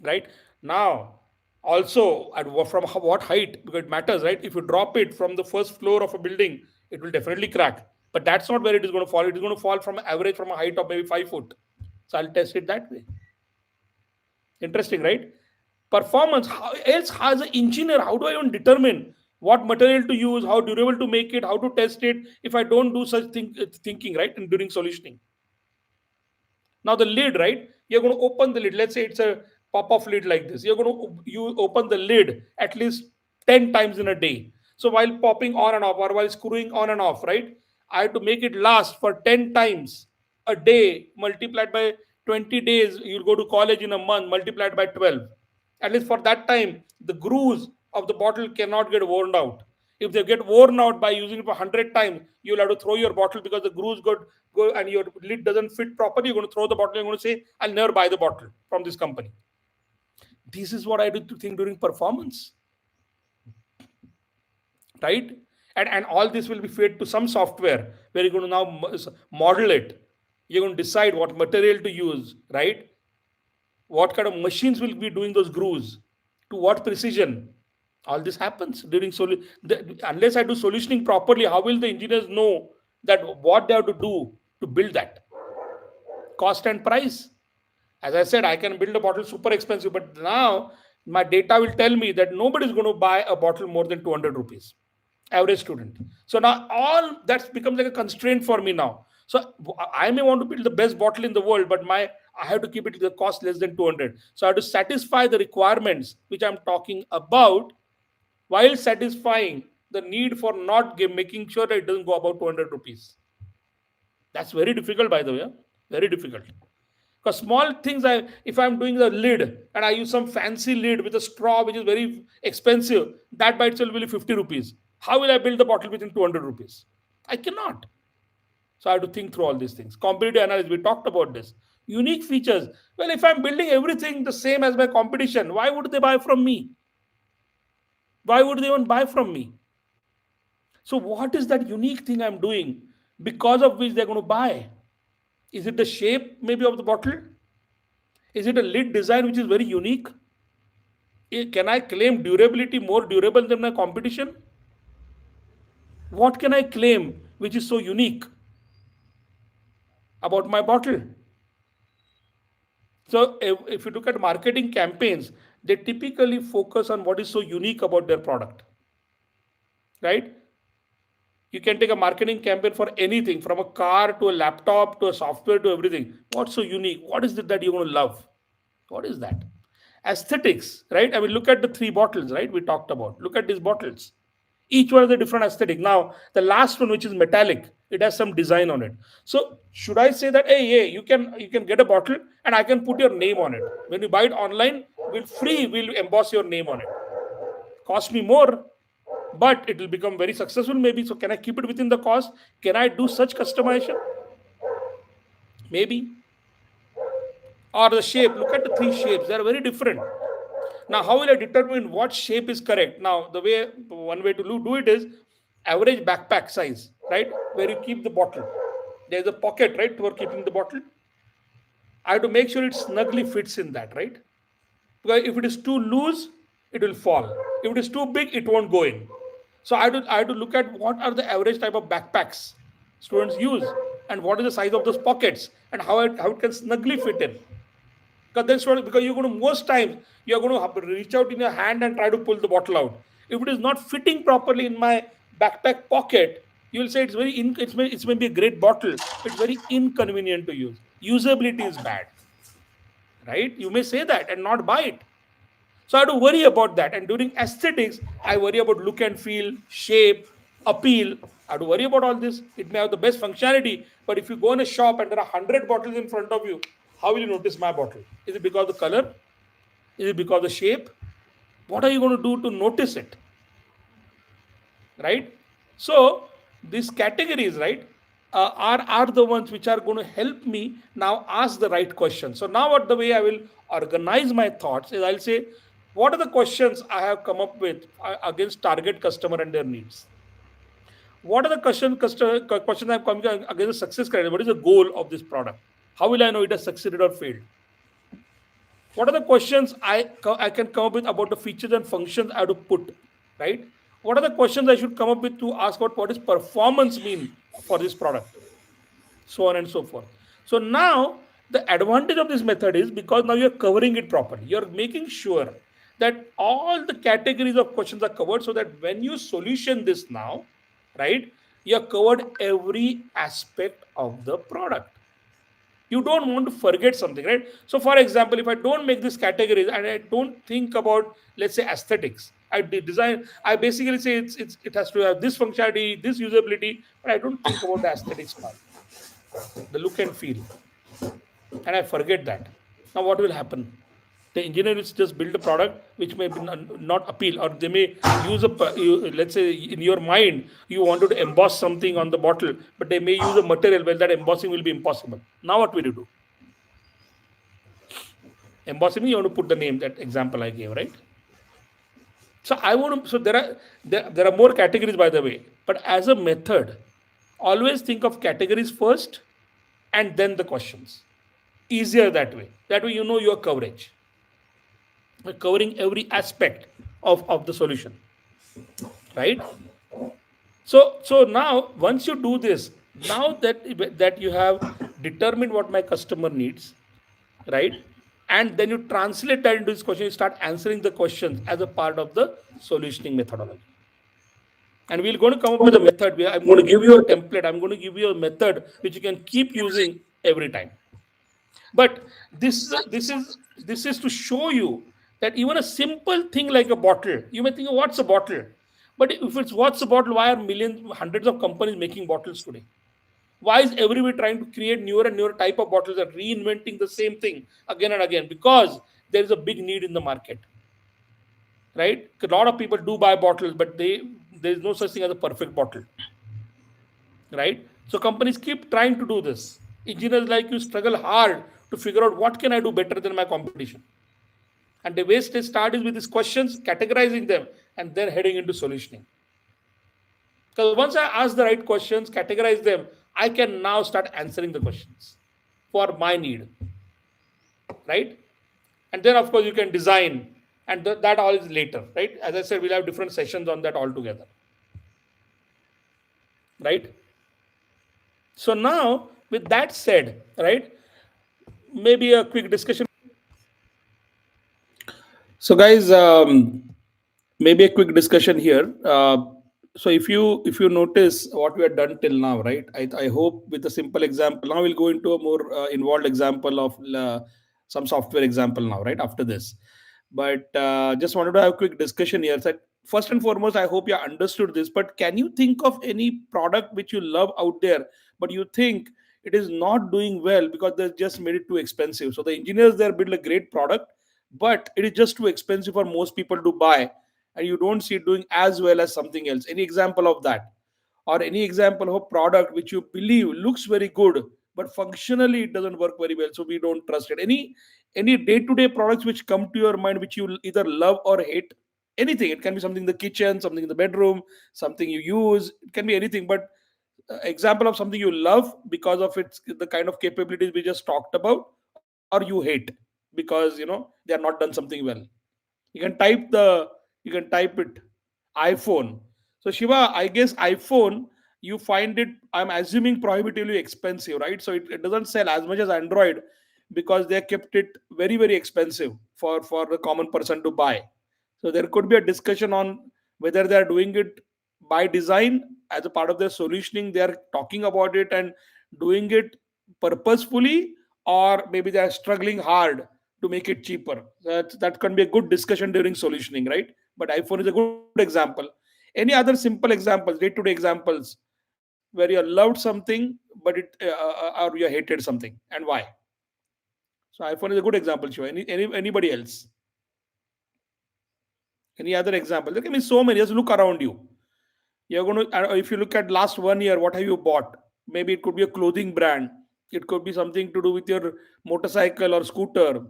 Right? Now, also from what height, because it matters, right? If you drop it from the first floor of a building, it will definitely crack. But that's not where it is going to fall. It is going to fall from average from a height of maybe 5 foot. So I'll test it that way. Interesting, right? Performance. How else, as an engineer, how do I even determine what material to use, how durable to make it, how to test it, if I don't do such thinking, right? And during solutioning. Now the lid, right? You're going to open the lid. Let's say it's a pop-off lid like this. You're going to you open the lid at least 10 times in a day. So while popping on and off or while screwing on and off, right? I have to make it last for 10 times a day multiplied by 20 days. You'll go to college in a month multiplied by 12. At least for that time, the grooves of the bottle cannot get worn out. If they get worn out by using it for 100 times, you'll have to throw your bottle because the grooves go and your lid doesn't fit properly. You're going to throw the bottle. You're going to say, I'll never buy the bottle from this company. This is what I do to think during performance, right? And all this will be fed to some software where you're going to now model it. You're going to decide what material to use, right? What kind of machines will be doing those grooves, to what precision. All this happens during unless I do solutioning properly, how will the engineers know that what they have to do to build that? Cost and price. As I said, I can build a bottle super expensive, but now my data will tell me that nobody is going to buy a bottle more than 200 rupees, average student. So now all that becomes like a constraint for me now. So I may want to build the best bottle in the world, but I have to keep it to the cost less than 200. So I have to satisfy the requirements which I'm talking about while satisfying the need for not making sure that it doesn't go above 200 rupees. That's very difficult, by the way. Very difficult. Because small things, if I'm doing the lid and I use some fancy lid with a straw which is very expensive, that by itself will be 50 rupees. How will I build the bottle within 200 rupees? I cannot. So I have to think through all these things. Competitive analysis, we talked about this. Unique features. Well, if I'm building everything the same as my competition, why would they buy from me? Why would they even buy from me? So, what is that unique thing I'm doing because of which they're going to buy? Is it the shape maybe of the bottle? Is it a lid design which is very unique? Can I claim durability more durable than my competition? What can I claim which is so unique about my bottle? So, if you look at marketing campaigns, they typically focus on what is so unique about their product, right? You can take a marketing campaign for anything from a car to a laptop to a software to everything. What's so unique? What is it that you're going to love? What is that? Aesthetics, right? I mean, look at the three bottles, right? We talked about. Look at these bottles. Each one has a different aesthetic. Now, the last one, which is metallic, it has some design on it. So, should I say that, hey, you can get a bottle and I can put your name on it. When you buy it online, we'll emboss your name on it. Cost me more, but it will become very successful maybe. So can I keep it within the cost? Can I do such customization? Maybe. Or the shape, look at the three shapes, they are very different. Now how will I determine what shape is correct? Now the way, one way to do it is average backpack size, right, where you keep the bottle. There's a pocket, right, for keeping the bottle. I have to make sure it snugly fits in that, right? Because if it is too loose, it will fall. If it is too big, it won't go in. So I have to look at what are the average type of backpacks students use and what is the size of those pockets and how it can snugly fit in. Because you're going to, most times you're going to reach out in your hand and try to pull the bottle out. If it is not fitting properly in my backpack pocket, you will say it's maybe a great bottle, but it's very inconvenient to use. Usability is bad, right? You may say that and not buy it. So I have to worry about that. And during aesthetics, I worry about look and feel, shape, appeal. I have to worry about all this. It may have the best functionality, but if you go in a shop and there are 100 bottles in front of you, how will you notice my bottle? Is it because of the color? Is it because of the shape? What are you going to do to notice it? Right? So these categories, right, are the ones which are going to help me now ask the right question. So now what the way I will organize my thoughts is I'll say, what are the questions I have come up with against target customer and their needs? What are the questions I've come against the success criteria? What is the goal of this product? How will I know it has succeeded or failed? What are the questions I can come up with about the features and functions I have to put, right? What are the questions I should come up with to ask about what does performance mean for this product, so on and so forth. So now the advantage of this method is because now you're covering it properly. You're making sure that all the categories of questions are covered so that when you solution this now, right, you have covered every aspect of the product. You don't want to forget something, right? So for example, if I don't make this categories and I don't think about, let's say, aesthetics, design, I basically say it has to have this functionality, this usability, but I don't think about the aesthetics part, the look and feel, and I forget that. Now what will happen? The engineer will just build a product which may be not appeal, or they may use let's say in your mind you wanted to emboss something on the bottle, but they may use a material where that embossing will be impossible. Now what will you do? Embossing, you want to put the name, that example I gave, right? So I want to. So there are more categories, by the way. But as a method, always think of categories first, and then the questions. Easier that way. That way you know your coverage. You're covering every aspect of the solution, right? So now once you do this, now that you have determined what my customer needs, right? And then you translate that into this question, you start answering the questions as a part of the solutioning methodology. And we're going to come up with a method where I'm going to give you a template, I'm going to give you a method which you can keep using every time. But this is to show you that even a simple thing like a bottle, you may think, what's a bottle? But if it's what's a bottle, why are millions, hundreds of companies making bottles today? Why is everybody trying to create newer and newer type of bottles and reinventing the same thing again and again? Because there is a big need in the market, right? A lot of people do buy bottles, but there is no such thing as a perfect bottle, right? So companies keep trying to do this. Engineers like you struggle hard to figure out what can I do better than my competition. And the way they start is with these questions, categorizing them, and then heading into solutioning. Because once I ask the right questions, categorize them, I can now start answering the questions for my need, right? And then, of course, you can design, and that all is later, right? As I said, we'll have different sessions on that altogether, right? So now, with that said, right, maybe a quick discussion. So, guys, maybe a quick discussion here. So, if you notice what we have done till now, right? I hope with a simple example. Now we'll go into a more involved example of some software example now, right? After this, but just wanted to have a quick discussion here. So, first and foremost, I hope you understood this. But can you think of any product which you love out there, but you think it is not doing well because they just made it too expensive? So the engineers there build a great product, but it is just too expensive for most people to buy, and you don't see it doing as well as something else. Any example of that? Or any example of a product which you believe looks very good, but functionally it doesn't work very well, so we don't trust it? Any day-to-day products which come to your mind which you either love or hate? Anything. It can be something in the kitchen, something in the bedroom, something you use. It can be anything, but example of something you love because of its the kind of capabilities we just talked about, or you hate because they are not done something well. You can type it iPhone. So Shiva, I guess iPhone, you find it, I'm assuming, prohibitively expensive, right? So it doesn't sell as much as Android because they kept it very, very expensive for the common person to buy. So there could be a discussion on whether they are doing it by design as a part of their solutioning. They are talking about it and doing it purposefully, or maybe they are struggling hard to make it cheaper. That can be a good discussion during solutioning, right? But iPhone is a good example. Any other simple examples, day-to-day examples, where you loved something, but or you hated something, and why? So iPhone is a good example. Shiva. Anybody else? Any other example? There can be so many. Just look around you. You're going to, if you look at last 1 year, what have you bought? Maybe it could be a clothing brand. It could be something to do with your motorcycle or scooter.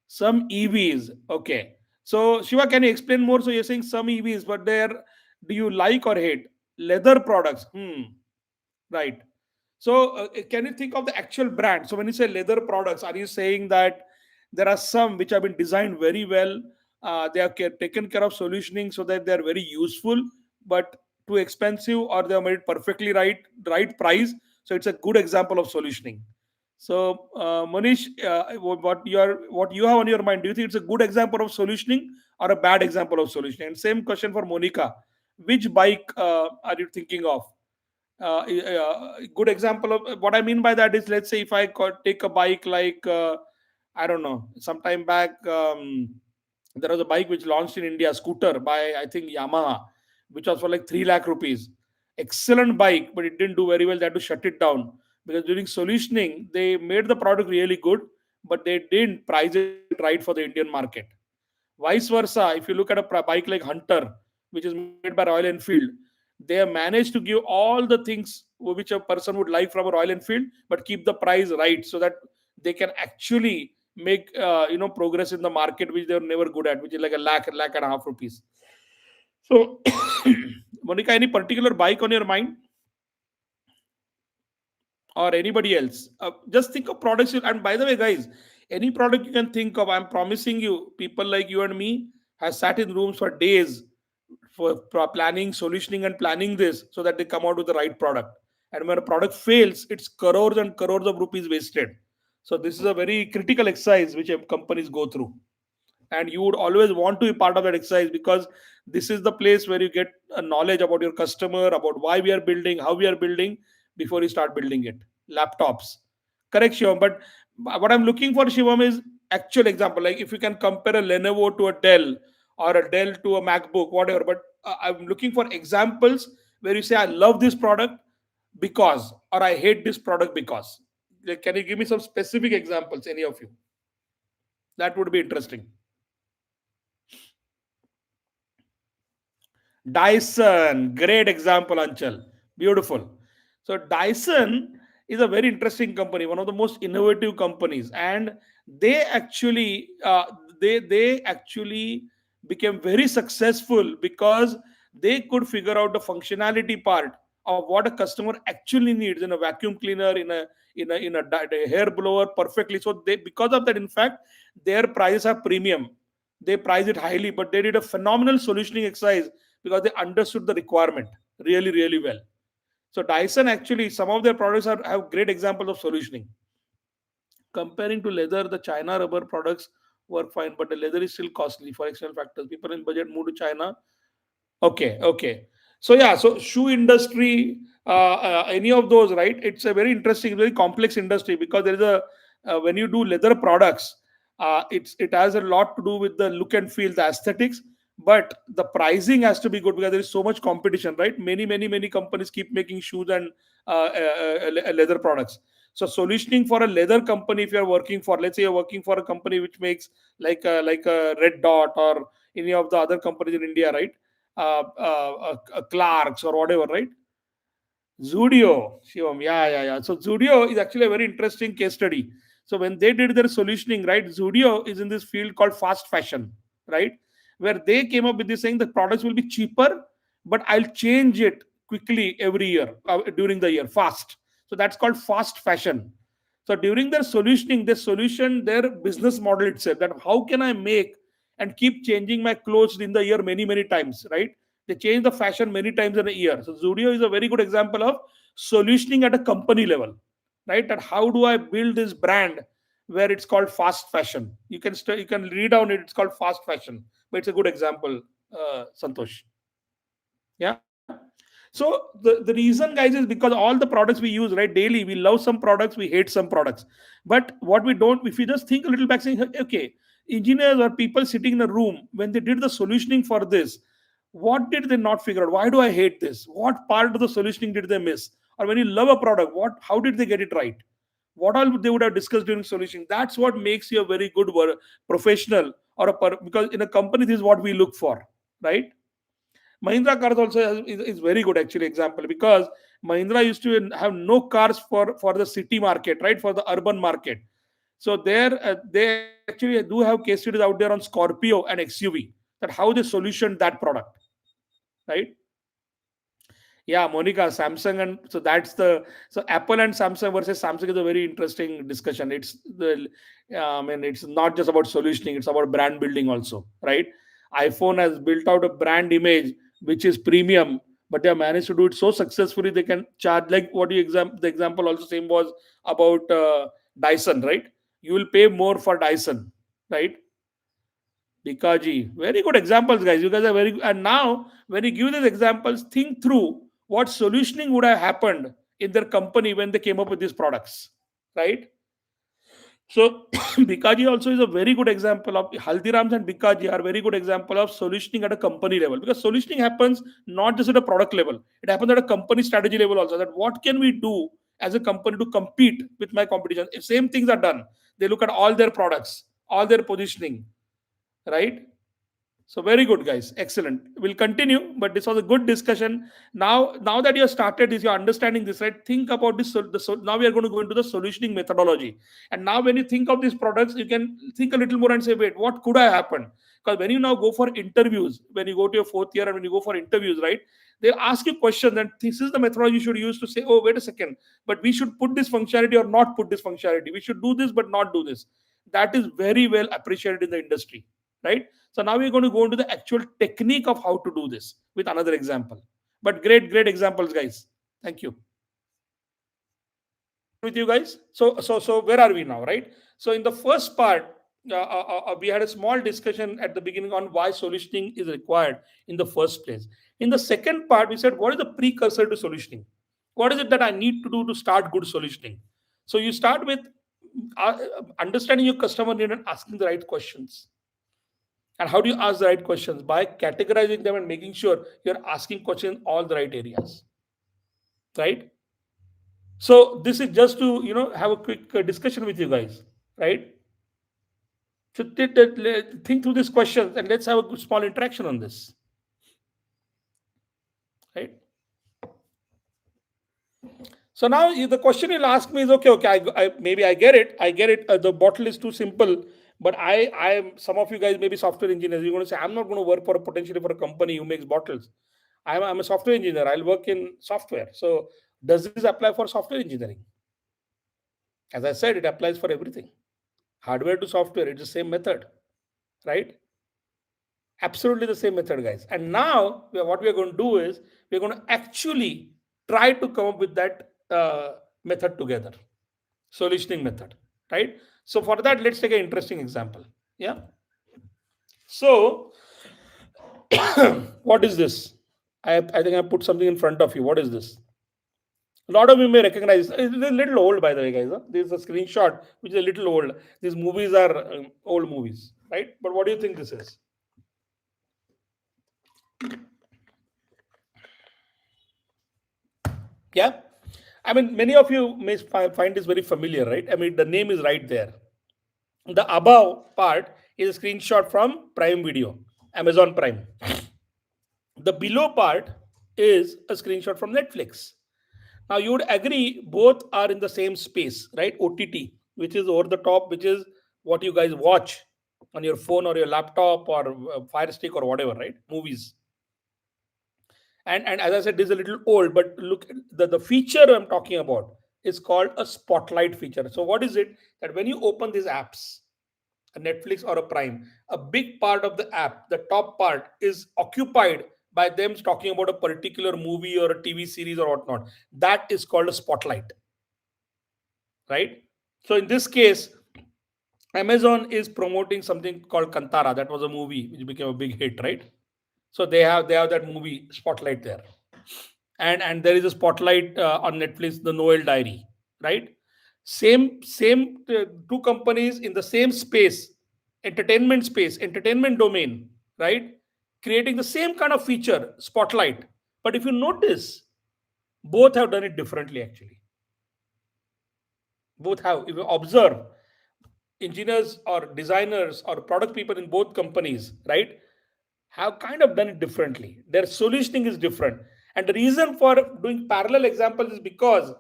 Some EVs. Okay. So Shiva, can you explain more? So you're saying some EVs, but there, do you like or hate leather products? Right. So can you think of the actual brand? So when you say leather products, are you saying that there are some which have been designed very well, They have taken care of solutioning so that they are very useful, but too expensive, or they have made it perfectly right price. So it's a good example of solutioning. So Manish, what you have on your mind? Do you think it's a good example of solutioning or a bad example of solutioning? And same question for Monica. Which bike are you thinking of? Good example of what I mean by that is, let's say if I take a bike like I don't know, sometime back there was a bike which launched in India, scooter by I think Yamaha, which was for like 3 lakh rupees. Excellent bike, but it didn't do very well. They had to shut it down because during solutioning they made the product really good, but they didn't price it right for the Indian market. Vice versa, if you look at a bike like Hunter, which is made by Royal Enfield, they have managed to give all the things which a person would like from a Royal Enfield, but keep the price right so that they can actually make progress in the market, which they're never good at, which is like lakh and a half rupees. So, Monica, any particular bike on your mind, or anybody else? Just think of products. And by the way, guys, any product you can think of, I'm promising you, people like you and me has sat in rooms for days for planning, solutioning, and planning this so that they come out with the right product. And when a product fails, it's crores and crores of rupees wasted. So this is a very critical exercise which companies go through, and you would always want to be part of that exercise because this is the place where you get a knowledge about your customer, about why we are building, how we are building, before you start building it. Laptops, correct, Shivam? But what I'm looking for, Shivam, is actual example. Like if you can compare a Lenovo to a Dell, or a Dell to a MacBook, whatever. But I'm looking for examples where you say I love this product because, or I hate this product because. Like, can you give me some specific examples, any of you? That would be interesting. Dyson, great example, Anchal. Beautiful. So Dyson is a very interesting company, one of the most innovative companies, and they actually they actually became very successful because they could figure out the functionality part of what a customer actually needs in a vacuum cleaner, in a hair blower perfectly. So they, because of that, in fact, their prices are premium. They price it highly, but they did a phenomenal solutioning exercise because they understood the requirement really, really well. So Dyson actually, some of their products have great examples of solutioning. Comparing to leather, the China rubber products work fine, but the leather is still costly for external factors. People in budget move to China. Okay, okay. So yeah, so shoe industry, any of those, right? It's a very interesting, very complex industry because there is a when you do leather products, it has a lot to do with the look and feel, the aesthetics, but the pricing has to be good because there is so much competition, right? Many companies keep making shoes and leather products. So solutioning for a leather company, if you're working for, let's say you're working for a company which makes like a Red Dot or any of the other companies in India, right? Clarks or whatever, right? Zudio, Shivam, yeah. So Zudio is actually a very interesting case study. So when they did their solutioning, right, Zudio is in this field called fast fashion, right, where they came up with this saying the products will be cheaper, but I'll change it quickly every year during the year, fast. So that's called fast fashion. So during their solutioning, they solution their business model itself. That how can I make and keep changing my clothes in the year many times, right? They change the fashion many times in a year. So Zudio is a very good example of solutioning at a company level, right? That how do I build this brand where it's called fast fashion? You can read on it. It's called fast fashion, but it's a good example, Santosh. Yeah. So the reason, guys, is because all the products we use right daily, we love some products, we hate some products. But what we don't, if you just think a little back, saying, okay, engineers or people sitting in a room when they did the solutioning for this, what did they not figure out? Why do I hate this? What part of the solutioning did they miss? Or when you love a product, what how did they get it right? What all they would have discussed during solutioning? That's what makes you a very good professional, or because in a company this is what we look for, right? Mahindra cars also is very good actually example, because Mahindra used to have no cars for the city market, right, for the urban market. So there they actually do have case studies out there on Scorpio and XUV, that how they solutioned that product, right? Yeah, Monica, Samsung, and so that's the so Apple and Samsung versus Samsung is a very interesting discussion. It's the I mean, it's not just about solutioning; it's about brand building also, right? iPhone has built out a brand image which is premium, but they have managed to do it so successfully they can charge like what you the example also same was about Dyson, right? You will pay more for Dyson, right? Bikaji. Very good examples, guys. You guys are very good. And now, when you give these examples, think through what solutioning would have happened in their company when they came up with these products, right? So, Bikaji also is a very good example of Haldirams and Bikaji are very good example of solutioning at a company level because solutioning happens not just at a product level, it happens at a company strategy level also. That what can we do as a company to compete with my competition? If same things are done, they look at all their products, all their positioning, right? So very good, guys. Excellent. We'll continue, but this was a good discussion. Now that you have started this, you're understanding this, right? Think about this. Now we are going to go into the solutioning methodology. And now, when you think of these products, you can think a little more and say, wait, what could have happened? Because when you now go for interviews, when you go to your fourth year and when you go for interviews, right, they'll ask you questions, and this is the methodology you should use to say, oh, wait a second, but we should put this functionality or not put this functionality. We should do this, but not do this. That is very well appreciated in the industry, right? So now we're going to go into the actual technique of how to do this with another example. But great examples, guys. Thank you. With you guys. So where are we now, right? So in the first part, we had a small discussion at the beginning on why solutioning is required in the first place. In the second part, we said what is the precursor to solutioning? What is it that I need to do to start good solutioning? So you start with uh, understanding your customer need and asking the right questions. And how do you ask the right questions? By categorizing them and making sure you're asking questions in all the right areas, right? So this is just to have a quick discussion with you guys, right? So think through these questions and let's have a good small interaction on this, right? So now the question you'll ask me is okay, maybe I get it. The bottle is too simple, but some of you guys may be software engineers. You're going to say, I'm not going to work for potentially for a company who makes bottles. I'm a software engineer. I'll work in software. So does this apply for software engineering? As I said, it applies for everything. Hardware to software, it's the same method, right? Absolutely the same method, guys. And now what we are going to do is we're going to actually try to come up with that method together, solutioning method, right? So for that, let's take an interesting example. Yeah. So what is this? I think I put something in front of you. What is this? A lot of you may recognize. It's a little old, by the way, guys. Huh? This is a screenshot which is a little old. These movies are old movies, right? But what do you think this is? Yeah. I mean, many of you may find this very familiar, right? I mean, the name is right there. The above part is a screenshot from Prime Video, Amazon Prime. The below part is a screenshot from Netflix. Now, you would agree both are in the same space, right? OTT, which is over the top, which is what you guys watch on your phone or your laptop or Fire Stick or whatever, right? Movies. And as I said, this is a little old, but look, the feature I'm talking about is called a spotlight feature. So, what is it? That when you open these apps, a Netflix or a Prime, a big part of the app, the top part, is occupied by them talking about a particular movie or a TV series or whatnot. That is called a spotlight, right? So in this case, Amazon is promoting something called Kantara. That was a movie which became a big hit, right? So they have that movie spotlight there, and there is a spotlight on Netflix, the Noel Diary, right? Same two companies in the same space, entertainment domain, right? Creating the same kind of feature, spotlight. But if you notice, both have done it differently actually. Both have, if you observe, engineers or designers or product people in both companies, right, have kind of done it differently. Their solutioning is different. And the reason for doing parallel examples is because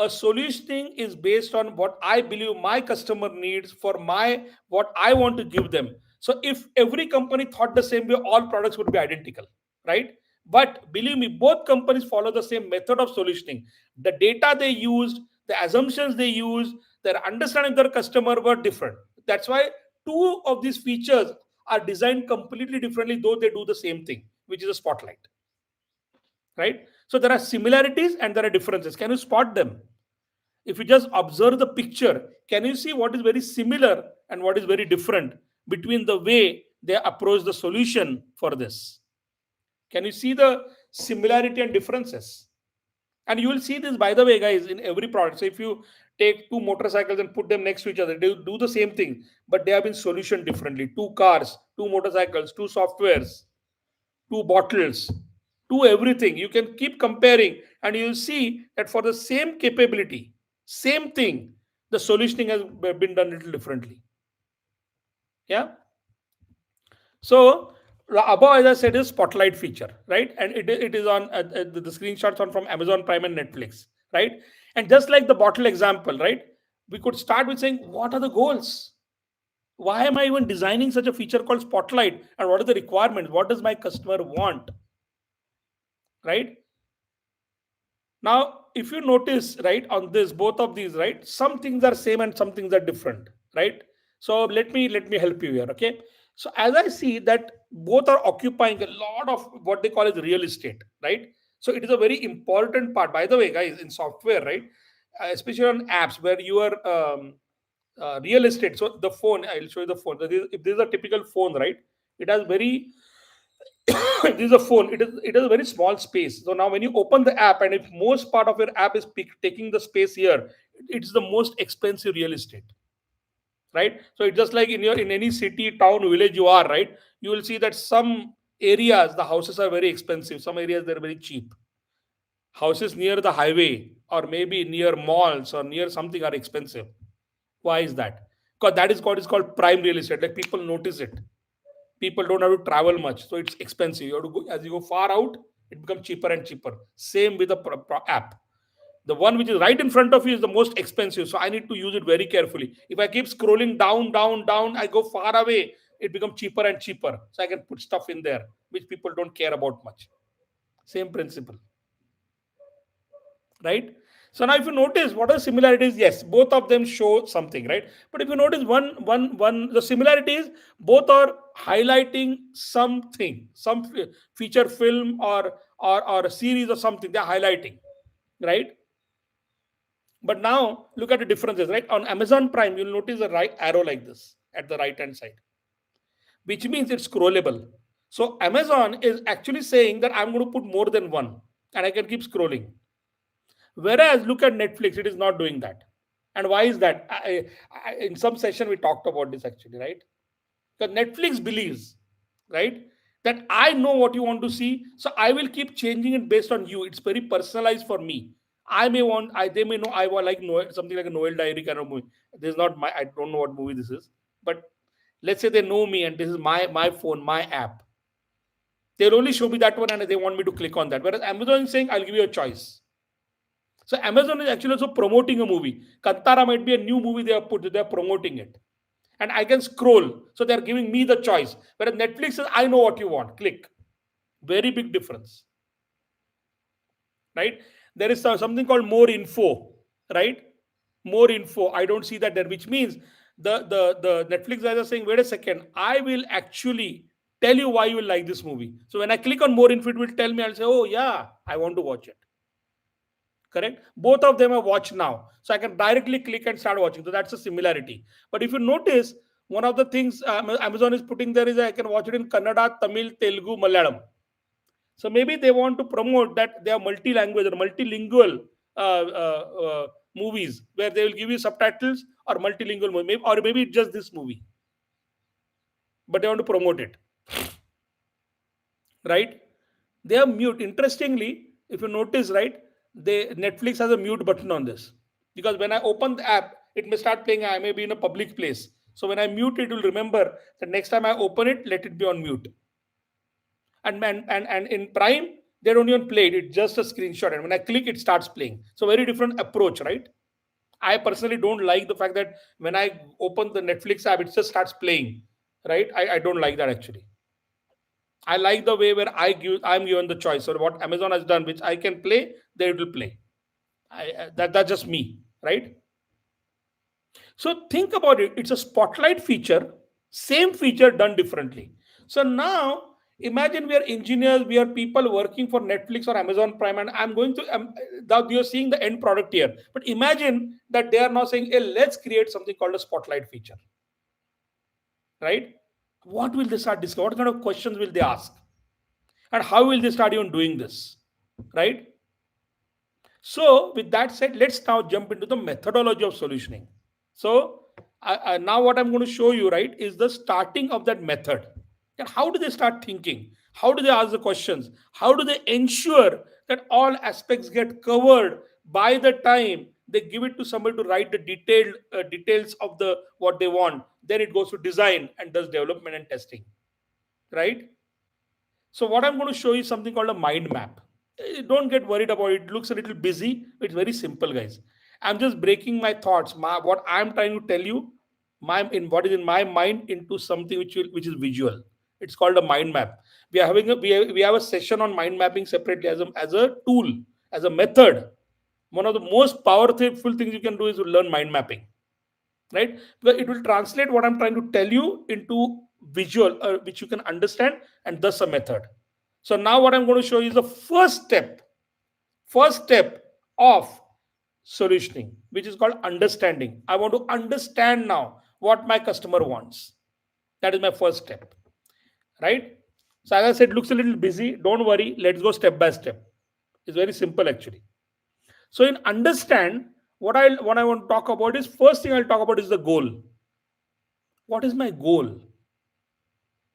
a solutioning is based on what I believe my customer needs for my what I want to give them. So if every company thought the same way, all products would be identical, right? But believe me, both companies follow the same method of solutioning. The data they used, the assumptions they used, their understanding of their customer were different. That's why two of these features are designed completely differently, though they do the same thing, which is a spotlight, right? So there are similarities and there are differences. Can you spot them? If you just observe the picture, can you see what is very similar and what is very different between the way they approach the solution for this? Can you see the similarity and differences? And you will see this, by the way, guys, in every product. So if you take two motorcycles and put them next to each other, they do the same thing, but they have been solutioned differently. Two cars, two motorcycles, two softwares, two bottles, two everything. You can keep comparing, and you'll see that for the same capability, same thing, the solutioning has been done a little differently. Yeah. So above, as I said, is spotlight feature, right? And it is on the screenshots on from Amazon Prime and Netflix, right? And just like the bottle example, right? We could start with saying, what are the goals? Why am I even designing such a feature called spotlight? And what are the requirements? What does my customer want? Right? Now, if you notice, right, on this, both of these, right, some things are same and some things are different, right? So let me help you here, okay? So as I see that both are occupying a lot of what they call as real estate, right? So it is a very important part. By the way, guys, in software, right, especially on apps where you are real estate. So the phone, I'll show you the phone. If this is a typical phone, right, it has very this is a phone. It is a very small space. So now when you open the app, and if most part of your app is taking the space here, it's the most expensive real estate, right? So it's just like in any city, town, village you are, right? You will see that some areas the houses are very expensive. Some areas they're very cheap. Houses near the highway or maybe near malls or near something are expensive. Why is that? Because that is what is called prime real estate. Like people notice it. People don't have to travel much, so it's expensive. You have to go as you go far out, it becomes cheaper and cheaper. Same with the app. The one which is right in front of you is the most expensive, so I need to use it very carefully. If I keep scrolling down, down, down, I go far away, it becomes cheaper and cheaper. So I can put stuff in there which people don't care about much. Same principle, right? So now if you notice what are the similarities, yes, both of them show something, right? But if you notice one the similarities, both are highlighting something, some feature film or a series or something they're highlighting, right? But now look at the differences, right? On Amazon Prime, you'll notice a right arrow like this at the right hand side, which means it's scrollable. So Amazon is actually saying that I'm going to put more than one and I can keep scrolling. Whereas look at Netflix, it is not doing that. And why is that? In some session we talked about this actually, right? Because Netflix believes, right, that I know what you want to see, so I will keep changing it based on you. It's very personalized for me. I may want, they may know I want like Noel, something like a Noel Diary kind of movie. This is not my, I don't know what movie this is, but let's say they know me and this is my phone, my app. They'll only show me that one and they want me to click on that. Whereas Amazon is saying, I'll give you a choice. So Amazon is actually also promoting a movie. Kantara might be a new movie they're promoting it. And I can scroll. So they're giving me the choice. Whereas Netflix says, I know what you want. Click. Very big difference. Right? There is something called more info. Right? More info. I don't see that there, which means the Netflix guys are saying, wait a second, I will actually tell you why you will like this movie. So when I click on more info, it will tell me, I'll say, oh yeah, I want to watch it. Correct, both of them are watched now, so I can directly click and start watching. So that's a similarity. But if you notice, one of the things Amazon is putting there is I can watch it in Kannada, Tamil, Telugu, Malayalam. So maybe they want to promote that they are multi-language or multilingual movies where they will give you subtitles or multilingual movie, or maybe it's just this movie, but they want to promote it, right? They are mute. Interestingly, if you notice, right, they Netflix has a mute button on this, because when I open the app, it may start playing. I may be in a public place, so when I mute, it will remember that next time I open it, let it be on mute. And in Prime, they don't even play it. It's just a screenshot, and when I click, it starts playing. So very different approach, right? I personally don't like the fact that when I open the Netflix app, it just starts playing, right? I don't like that actually. I like the way where I'm given the choice. So what Amazon has done, which I can play, there it will play. That's just me, right? So think about it. It's a spotlight feature, same feature done differently. So now imagine we are engineers, we are people working for Netflix or Amazon Prime, and I'm going to now you're seeing the end product here. But imagine that they are now saying, "Hey, let's create something called a spotlight feature," right? What will they start discussing? What kind of questions will they ask? And how will they start even doing this? Right? So, with that said, let's now jump into the methodology of solutioning. So, now what I'm going to show you, right, is the starting of that method. And how do they start thinking? How do they ask the questions? How do they ensure that all aspects get covered by the time they give it to somebody to write the detailed details of the what they want? Then it goes to design and does development and testing, right? So what I'm going to show you is something called a mind map. Don't get worried about it. It looks a little busy. It's very simple, guys. I'm just breaking my thoughts, what I'm trying to tell you, in what is in my mind into something which is visual. It's called a mind map. We are having we have a session on mind mapping separately as a tool, as a method. One of the most powerful things you can do is to learn mind mapping, right? Because it will translate what I'm trying to tell you into visual, which you can understand, and thus a method. So now what I'm going to show you is the first step of solutioning, which is called understanding. I want to understand now what my customer wants. That is my first step, right? So as I said, looks a little busy. Don't worry. Let's go step by step. It's very simple actually. So in understand, what I want to talk about is, first thing I'll talk about is the goal. What is my goal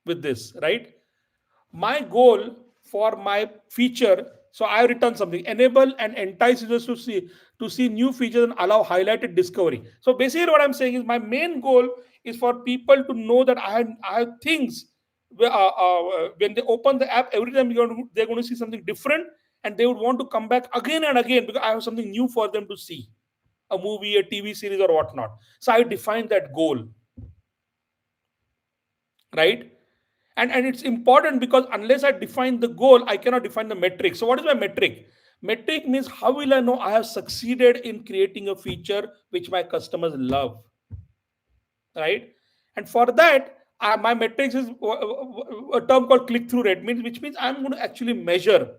with this, right? My goal for my feature, so I have written something: enable and entice users to see new features and allow highlighted discovery. So basically what I'm saying is my main goal is for people to know that I have things when they open the app, every time they're going to see something different, and they would want to come back again and again because I have something new for them to see, a movie, a TV series, or whatnot. So I define that goal, right? And it's important because unless I define the goal, I cannot define the metric. So what is my metric? Metric means how will I know I have succeeded in creating a feature which my customers love, right? And for that, my metrics is a term called click through rate, means which means I'm going to actually measure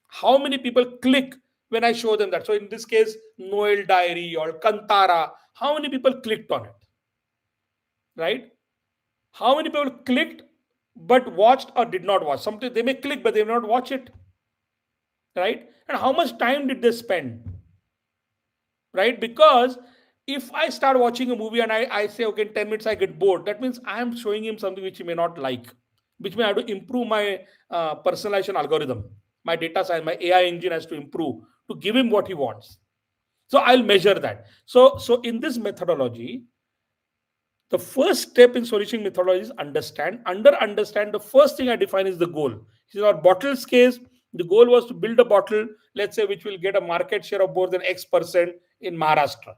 how many people click when I show them that. So in this case, Noel Diary or Kantara, how many people clicked on it, right? How many people clicked but watched or did not watch? Something they may click but they may not watch it, right? And how much time did they spend, right? Because if I start watching a movie and I say, okay, in 10 minutes I get bored, that means I am showing him something which he may not like, which may have to improve my personalization algorithm. My data science, my AI engine has to improve to give him what he wants. So I'll measure that. So in this methodology, the first step in solution methodology is understand. Understand, the first thing I define is the goal. In our bottles case, the goal was to build a bottle, let's say, which will get a market share of more than X% in Maharashtra.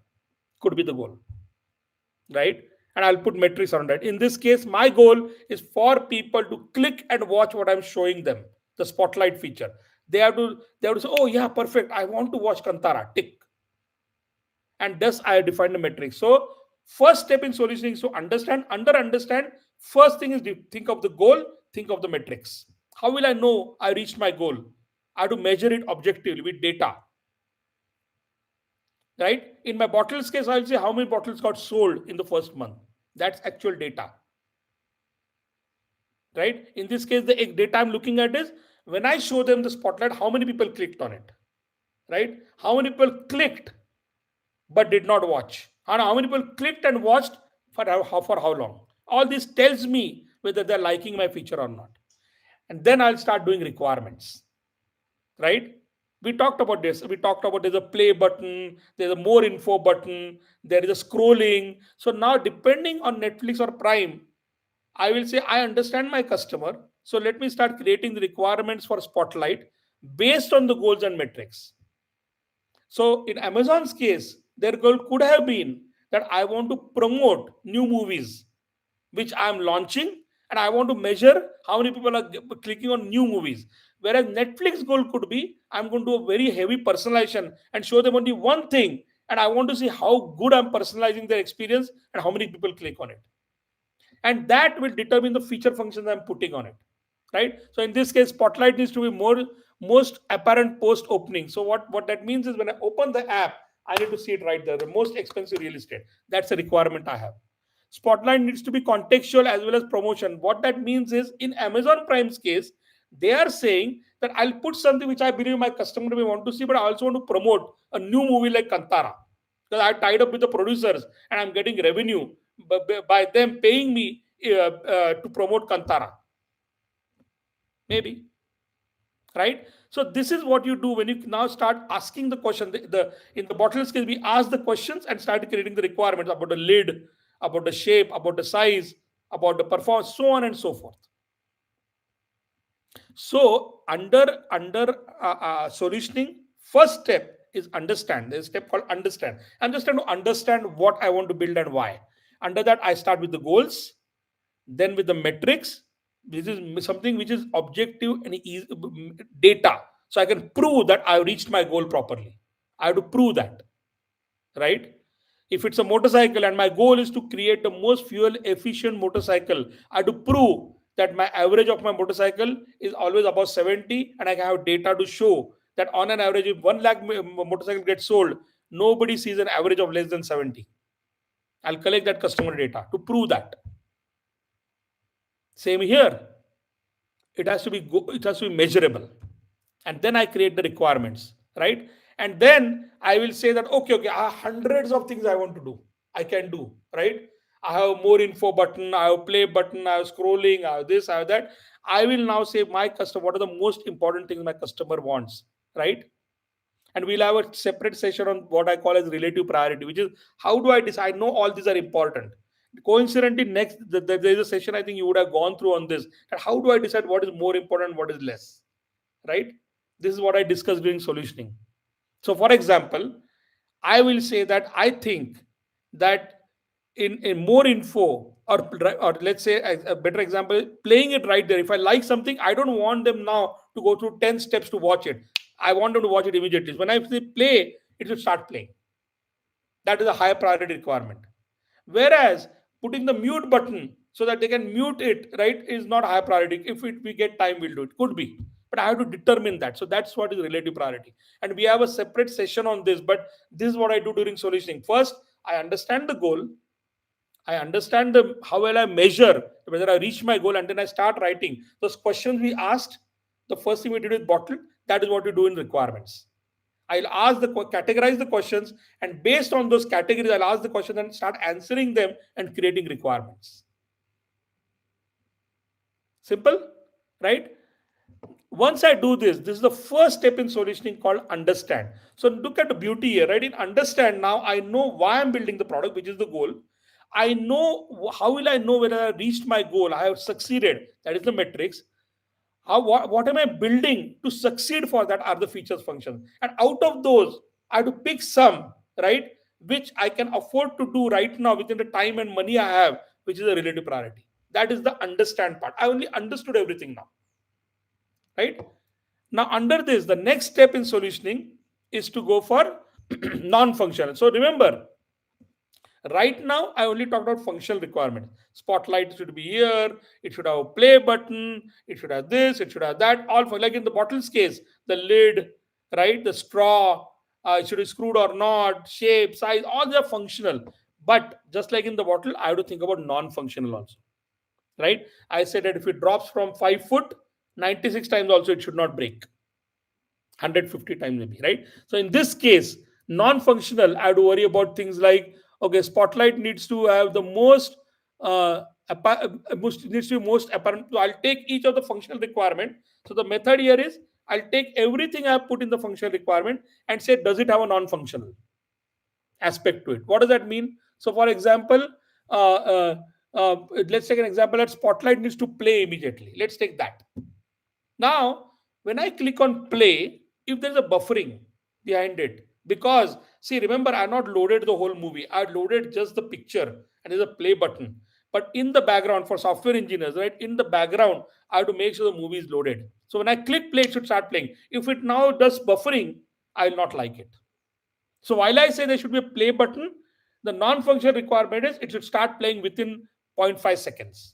Could be the goal, right? And I'll put metrics on that. In this case, my goal is for people to click and watch what I'm showing them, the spotlight feature. They have to say, oh yeah, perfect. I want to watch Kantara. Tick. And thus I define the metric. So first step in solutioning is to understand. Understand. First thing is to think of the goal, think of the metrics. How will I know I reached my goal? I have to measure it objectively with data, right? In my bottles case, I'll say how many bottles got sold in the first month. That's actual data, right? In this case, the data I'm looking at is when I show them the spotlight, how many people clicked on it, right? How many people clicked but did not watch, and how many people clicked and watched for how long. All this tells me whether they're liking my feature or not. And then I'll start doing requirements, right? We talked about this. We talked about there's a play button, there's a more info button, there is a scrolling. So now, depending on Netflix or Prime, I will say I understand my customer, so let me start creating the requirements for Spotlight based on the goals and metrics. So in Amazon's case, their goal could have been that I want to promote new movies which I'm launching, and I want to measure how many people are clicking on new movies. Whereas Netflix goal could be, I'm going to do a very heavy personalization and show them only one thing, and I want to see how good I'm personalizing their experience and how many people click on it, and that will determine the feature functions I'm putting on it, right? So in this case, spotlight needs to be more most apparent post opening. So what that means is when I open the app, I need to see it right there, the most expensive real estate. That's a requirement I have. Spotlight needs to be contextual as well as promotion. What that means is in Amazon Prime's case, they are saying that I'll put something which I believe my customer may want to see, but I also want to promote a new movie like Kantara, because I tied up with the producers and I'm getting revenue by them paying me to promote Kantara. Maybe, right? So this is what you do when you now start asking the question. The in the bottle scale, we ask the questions and start creating the requirements about the lid, about the shape, about the size, about the performance, so on and so forth. So under solutioning, first step is understand. There's a step called understand. I'm just trying to understand what I want to build and why. Under that, I start with the goals, then with the metrics. This is something which is objective and easy, data, so I can prove that I reached my goal properly. I have to prove that, right? If it's a motorcycle and my goal is to create the most fuel efficient motorcycle, I have to prove that my average of my motorcycle is always above 70, and I have data to show that on an average, if 1 lakh motorcycle gets sold, nobody sees an average of less than 70. I'll collect that customer data to prove that. Same here. It has to be measurable, and then I create the requirements, right? And then I will say that okay, I have hundreds of things I want to do, I can do, right? I have more info button, I have play button, I have scrolling, I have this, I have that. I will now say my customer, what are the most important things my customer wants, right? And we'll have a separate session on what I call as relative priority, which is how do I decide? No, all these are important. Coincidentally, next there is a session I think you would have gone through on this. And how do I decide what is more important, what is less? Right? This is what I discussed during solutioning. So, for example, I will say that I think that in more info, or let's say a better example, playing it right there. If I like something, I don't want them now to go through 10 steps to watch it. I want them to watch it immediately. When I say play, it will start playing. That is a higher priority requirement. Whereas putting the mute button so that they can mute it, right, is not high priority. If we get time, we'll do it. Could be. But I have to determine that. So that's what is relative priority. And we have a separate session on this. But this is what I do during solutioning. First, I understand the goal. I understand how well I measure whether I reach my goal, and then I start writing those questions we asked. The first thing we did with bottle, that is what we do in requirements. I'll ask categorize the questions, and based on those categories, I'll ask the question and start answering them and creating requirements. Simple, right? Once I do this, this is the first step in solutioning called understand. So look at the beauty here, right? In understand, now I know why I'm building the product, which is the goal. I know how will I know whether I reached my goal, I have succeeded. That is the metrics. What am I building to succeed for that are the features functions. And out of those, I have to pick some, right, which I can afford to do right now within the time and money I have, which is a relative priority. That is the understand part. I only understood everything now, right? Now, under this, the next step in solutioning is to go for non-functional. So remember, right now, I only talked about functional requirements. Spotlight should be here. It should have a play button. It should have this. It should have that. All for like in the bottle's case, the lid, right? The straw. It should be screwed or not. Shape, size. All they are functional. But just like in the bottle, I have to think about non-functional also, right? I said that if it drops from 5 foot, 96 times also it should not break. 150 times maybe, right? So in this case, non-functional, I have to worry about things like, okay, spotlight needs to have the most needs to be most apparent. So I'll take each of the functional requirement. So the method here is I'll take everything I have put in the functional requirement and say, does it have a non-functional aspect to it? What does that mean? So for example, uh, uh, let's take an example that spotlight needs to play immediately. Let's take that. Now, when I click on play, if there's a buffering behind it, because see, remember, I not loaded the whole movie, I loaded just the picture and there's a play button. But in the background, for software engineers, right, in the background, I have to make sure the movie is loaded. So when I click play, it should start playing. If it now does buffering, I will not like it. So while I say there should be a play button, the non-functional requirement is it should start playing within zero point 0.5 seconds.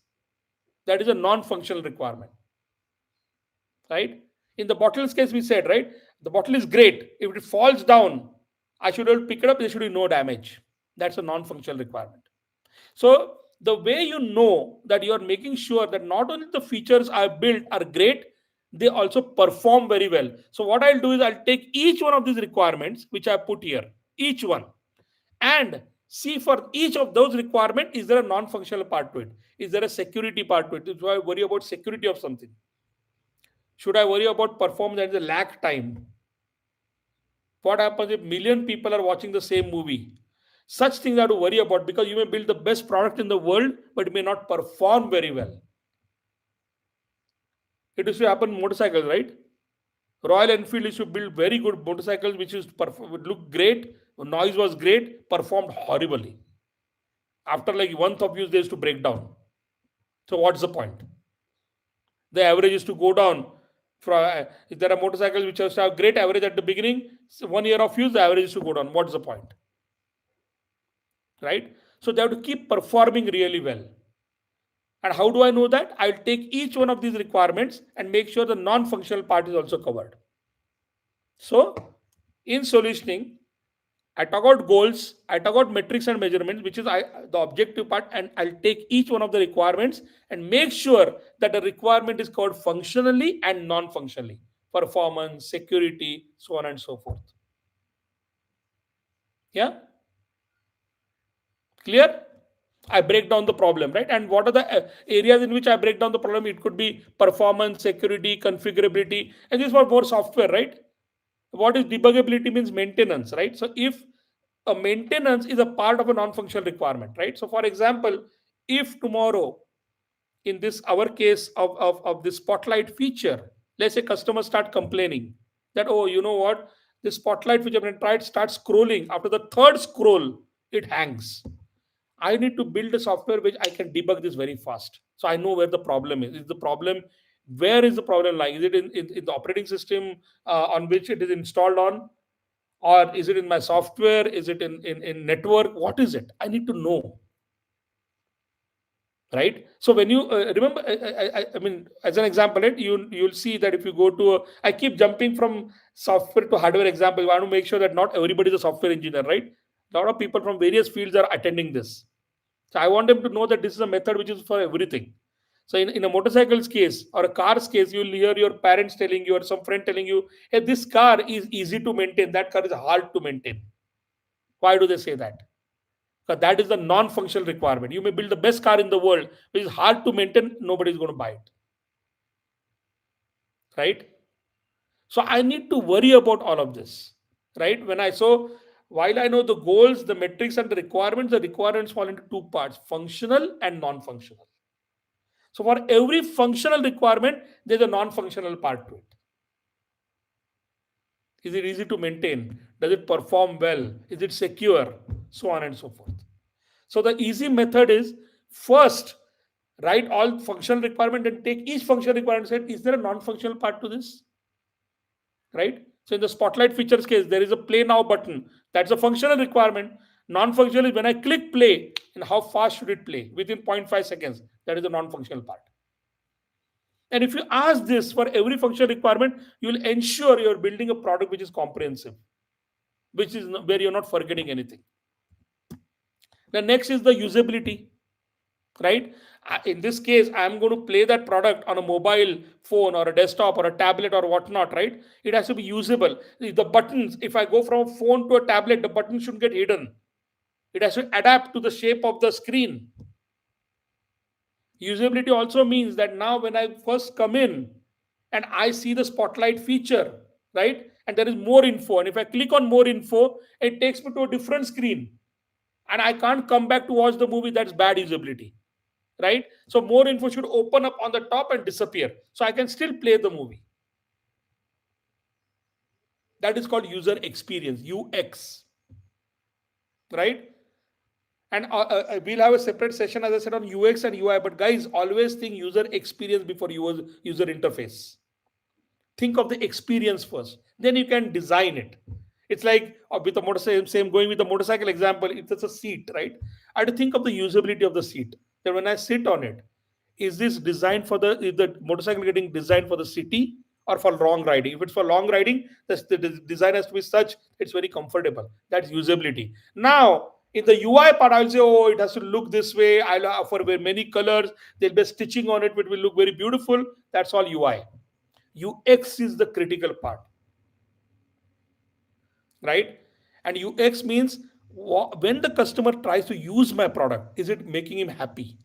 That is a non-functional requirement, right? In the bottle's case, we said, right, the bottle is great. If it falls down, I should be able to pick it up. There should be no damage. That's a non-functional requirement. So the way you know that you are making sure that not only the features I built are great, they also perform very well. So what I'll do is I'll take each one of these requirements which I put here, each one, and see for each of those requirements, is there a non-functional part to it? Is there a security part to it? Do I worry about security of something? Should I worry about performance and the lag time? What happens if million people are watching the same movie? Such things I have to worry about, because you may build the best product in the world, but it may not perform very well. It used to happen in motorcycles, right? Royal Enfield used to build very good motorcycles, which would look great, noise was great, performed horribly. After like one of use, they used to break down. So what's the point? The average is to go down. If there are motorcycles which have great average at the beginning, so 1 year of use, the average is to go down. What's the point? Right? So they have to keep performing really well. And how do I know that? I'll take each one of these requirements and make sure the non-functional part is also covered. So in solutioning, I talk about goals, I talk about metrics and measurements, which is the objective part, and I'll take each one of the requirements and make sure that the requirement is covered functionally and non-functionally. Performance, security, so on and so forth. Yeah? Clear? I break down the problem, right? And what are the areas in which I break down the problem? It could be performance, security, configurability, and this is for more software, right? What is debuggability means maintenance, right? So if a maintenance is a part of a non-functional requirement, right? So for example, if tomorrow, in this our case of this spotlight feature, let's say customers start complaining that, oh, you know what, this spotlight feature, when I try, it starts scrolling. After the third scroll, it hangs. I need to build a software which I can debug this very fast. So I know where the problem is. Is the problem, where is the problem lying? Is it in the operating system on which it is installed on? Or is it in my software? Is it in network? What is it? I need to know. Right. So when you remember, I mean, as an example, right, you'll see that if you go to I keep jumping from software to hardware example. I want to make sure that not everybody is a software engineer, right? A lot of people from various fields are attending this. So I want them to know that this is a method which is for everything. So in a motorcycle's case or a car's case, you'll hear your parents telling you or some friend telling you, hey, this car is easy to maintain, that car is hard to maintain. Why do they say that? Because that is the non-functional requirement. You may build the best car in the world, which is hard to maintain, nobody is going to buy it. Right? So I need to worry about all of this. Right? While I know the goals, the metrics, and the requirements fall into two parts: functional and non-functional. So for every functional requirement, there's a non-functional part to it. Is it easy to maintain? Does it perform well? Is it secure? So on and so forth. So the easy method is first write all functional requirement and take each functional requirement and say, is there a non-functional part to this? Right? So in the spotlight features case, there is a play now button. That's a functional requirement. Non-functional is when I click play and how fast should it play within 0.5 seconds. That is the non-functional part. And if you ask this for every functional requirement, you will ensure you're building a product which is comprehensive, which is where you're not forgetting anything. The next is the usability, right? In this case, I'm going to play that product on a mobile phone or a desktop or a tablet or whatnot, right? It has to be usable. The buttons, if I go from a phone to a tablet, the button shouldn't get hidden. It has to adapt to the shape of the screen. Usability also means that now when I first come in and I see the spotlight feature, right? And there is more info. And if I click on more info, it takes me to a different screen. And I can't come back to watch the movie. That's bad usability, right? So more info should open up on the top and disappear. So I can still play the movie. That is called user experience, UX, right? And we'll have a separate session, as I said, on UX and UI. But guys, always think user experience before user interface. Think of the experience first, then you can design it. It's like with the motorcycle, same going with the motorcycle example, it's a seat, right? I have to think of the usability of the seat, that when I sit on it, is this designed for is the motorcycle getting designed for the city or for long riding? If it's for long riding, the design has to be such it's very comfortable. That's usability. Now in the UI part, I'll say, oh, it has to look this way. I'll offer very many colors, there'll be stitching on it which will look very beautiful. That's all UI. UX is the critical part, right? And UX means when the customer tries to use my product, is it making him happy?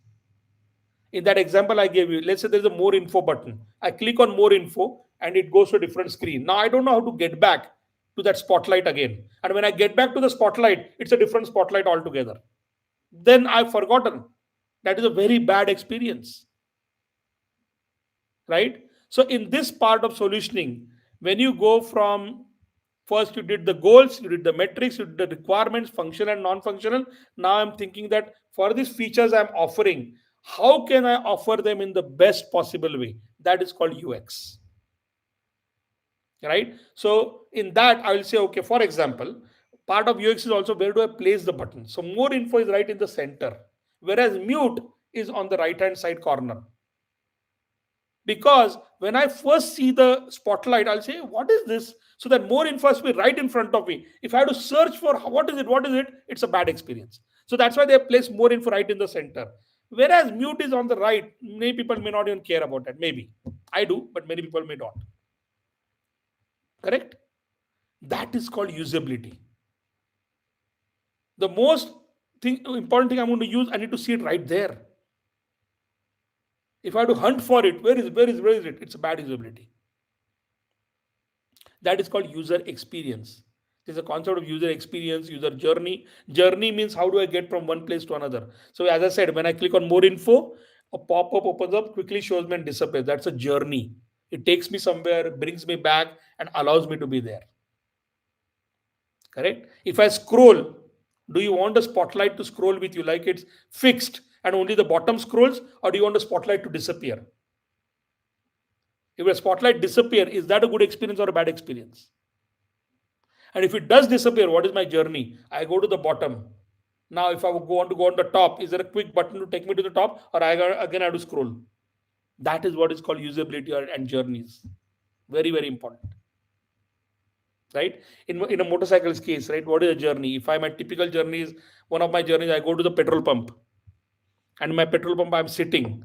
In that example I gave you, let's say there's a more info button. I click on more info and it goes to a different screen. Now I don't know how to get back to that spotlight again. And when I get back to the spotlight, it's a different spotlight altogether. Then I've forgotten. That is a very bad experience, right? So in this part of solutioning, when you go from first you did the goals, you did the metrics, you did the requirements, functional and non-functional. Now I'm thinking that for these features I'm offering, how can I offer them in the best possible way? That is called UX, right? So in that I will say, okay, for example, part of UX is also where do I place the button. So more info is right in the center, whereas mute is on the right hand side corner. Because when I first see the spotlight, I'll say, what is this? So that more info has to be right in front of me. If I have to search for what is it, it's a bad experience. So that's why they place more info right in the center. Whereas mute is on the right, many people may not even care about that. Maybe I do, but many people may not. Correct? That is called usability. The most important thing I'm going to use, I need to see it right there. If I have to hunt for it, where is it? It's a bad usability. That is called user experience. There's a concept of user experience, user journey. Journey means how do I get from one place to another. So as I said, when I click on more info, a pop-up opens up, quickly shows me and disappears. That's a journey. It takes me somewhere, brings me back, and allows me to be there. Correct? If I scroll, do you want the spotlight to scroll with you like it's fixed and only the bottom scrolls, or do you want the spotlight to disappear? If a spotlight disappear, is that a good experience or a bad experience? And if it does disappear, what is my journey? I go to the bottom. Now, if I want to go on the top, is there a quick button to take me to the top, or again I have to scroll? That is what is called usability and journeys. Very, very important. Right? In a motorcycle's case, right? What is a journey? If my typical journey is one of my journeys, I go to the petrol pump, and my petrol pump I'm sitting.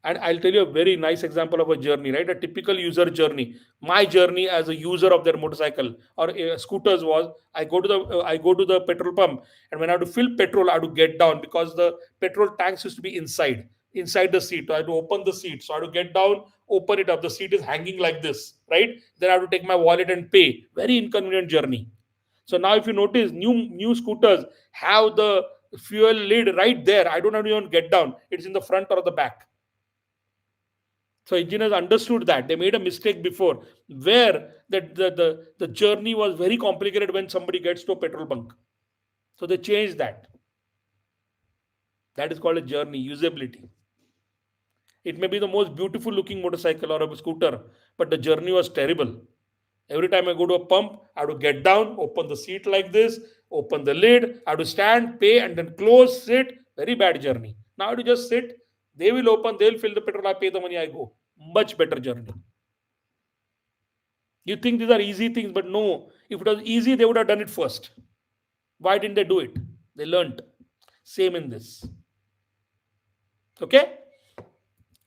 And I'll tell you a very nice example of a journey, right? A typical user journey. My journey as a user of their motorcycle or scooters was I go to the petrol pump, and when I have to fill petrol, I have to get down because the petrol tanks used to be inside the seat. So I had to open the seat. So I had to get down, open it up. The seat is hanging like this, right? Then I have to take my wallet and pay. Very inconvenient journey. So now if you notice, new scooters have the fuel lid right there. I don't have to even get down. It's in the front or the back. So engineers understood that. They made a mistake before where the journey was very complicated when somebody gets to a petrol bunk. So they changed that. That is called a journey, usability. It may be the most beautiful looking motorcycle or a scooter, but the journey was terrible. Every time I go to a pump, I have to get down, open the seat like this, open the lid, I have to stand, pay, and then close, sit. Very bad journey. Now I have to just sit. They will open, they'll fill the petrol, I pay the money, I go. Much better journey. You think these are easy things, but no. If it was easy, they would have done it first. Why didn't they do it? They learned. Same in this. Okay?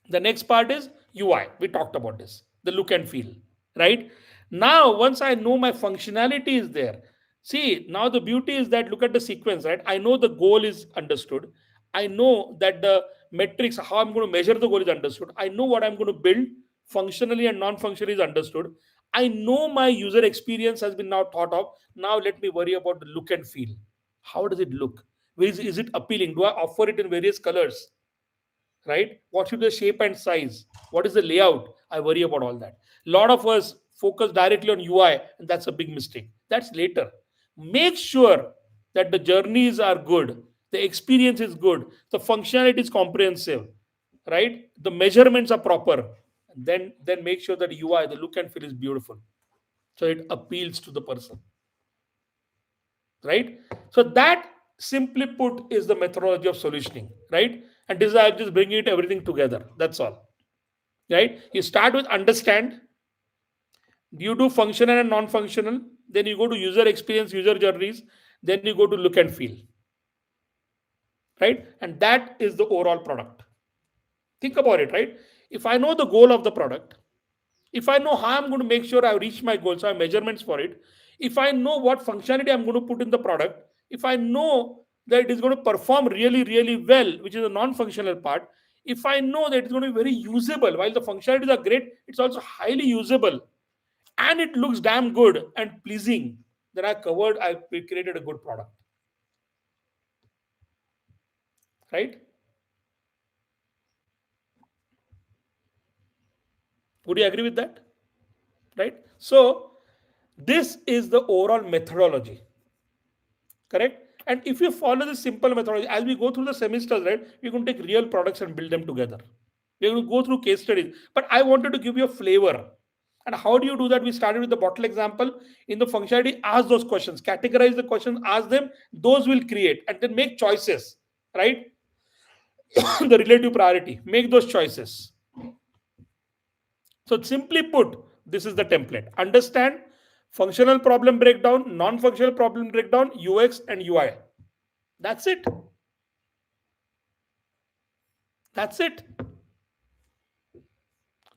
The next part is UI. We talked about this. The look and feel. Right? Now, once I know my functionality is there, see, now the beauty is that look at the sequence, right? I know the goal is understood. I know that the metrics, how I'm going to measure the goal is understood. I know what I'm going to build functionally and non-functionally is understood. I know my user experience has been now thought of. Now let me worry about the look and feel. How does it look? Is it appealing? Do I offer it in various colors? Right? What should be the shape and size? What is the layout? I worry about all that. A lot of us focus directly on UI, and that's a big mistake. That's later. Make sure that the journeys are good. the experience is good, the functionality is comprehensive, right? The measurements are proper. Then make sure that UI, the look and feel is beautiful, so it appeals to the person, right? So that, simply put, is the methodology of solutioning, right? And this is, I'm just bringing it everything together. That's all, right? You start with understand, you do functional and non-functional, then you go to user experience, user journeys, then you go to look and feel, right? And that is the overall product. Think about it, right? If I know the goal of the product, if I know how I'm going to make sure I reach my goal, so I have measurements for it, if I know what functionality I'm going to put in the product, if I know that it is going to perform really, really well, which is the non-functional part, if I know that it's going to be very usable, while the functionalities are great, it's also highly usable and it looks damn good and pleasing, then I created a good product, right? Would you agree with that? Right? So, this is the overall methodology, correct? And if you follow the simple methodology, as we go through the semesters, right, we're going to take real products and build them together. We're going to go through case studies. But I wanted to give you a flavor. And how do you do that? We started with the bottle example. In the functionality, ask those questions, categorize the questions, ask them, those will create, and then make choices, right? The relative priority, make those choices. So, simply put, this is the template. Understand functional problem breakdown, non functional problem breakdown, UX and UI. That's it. That's it.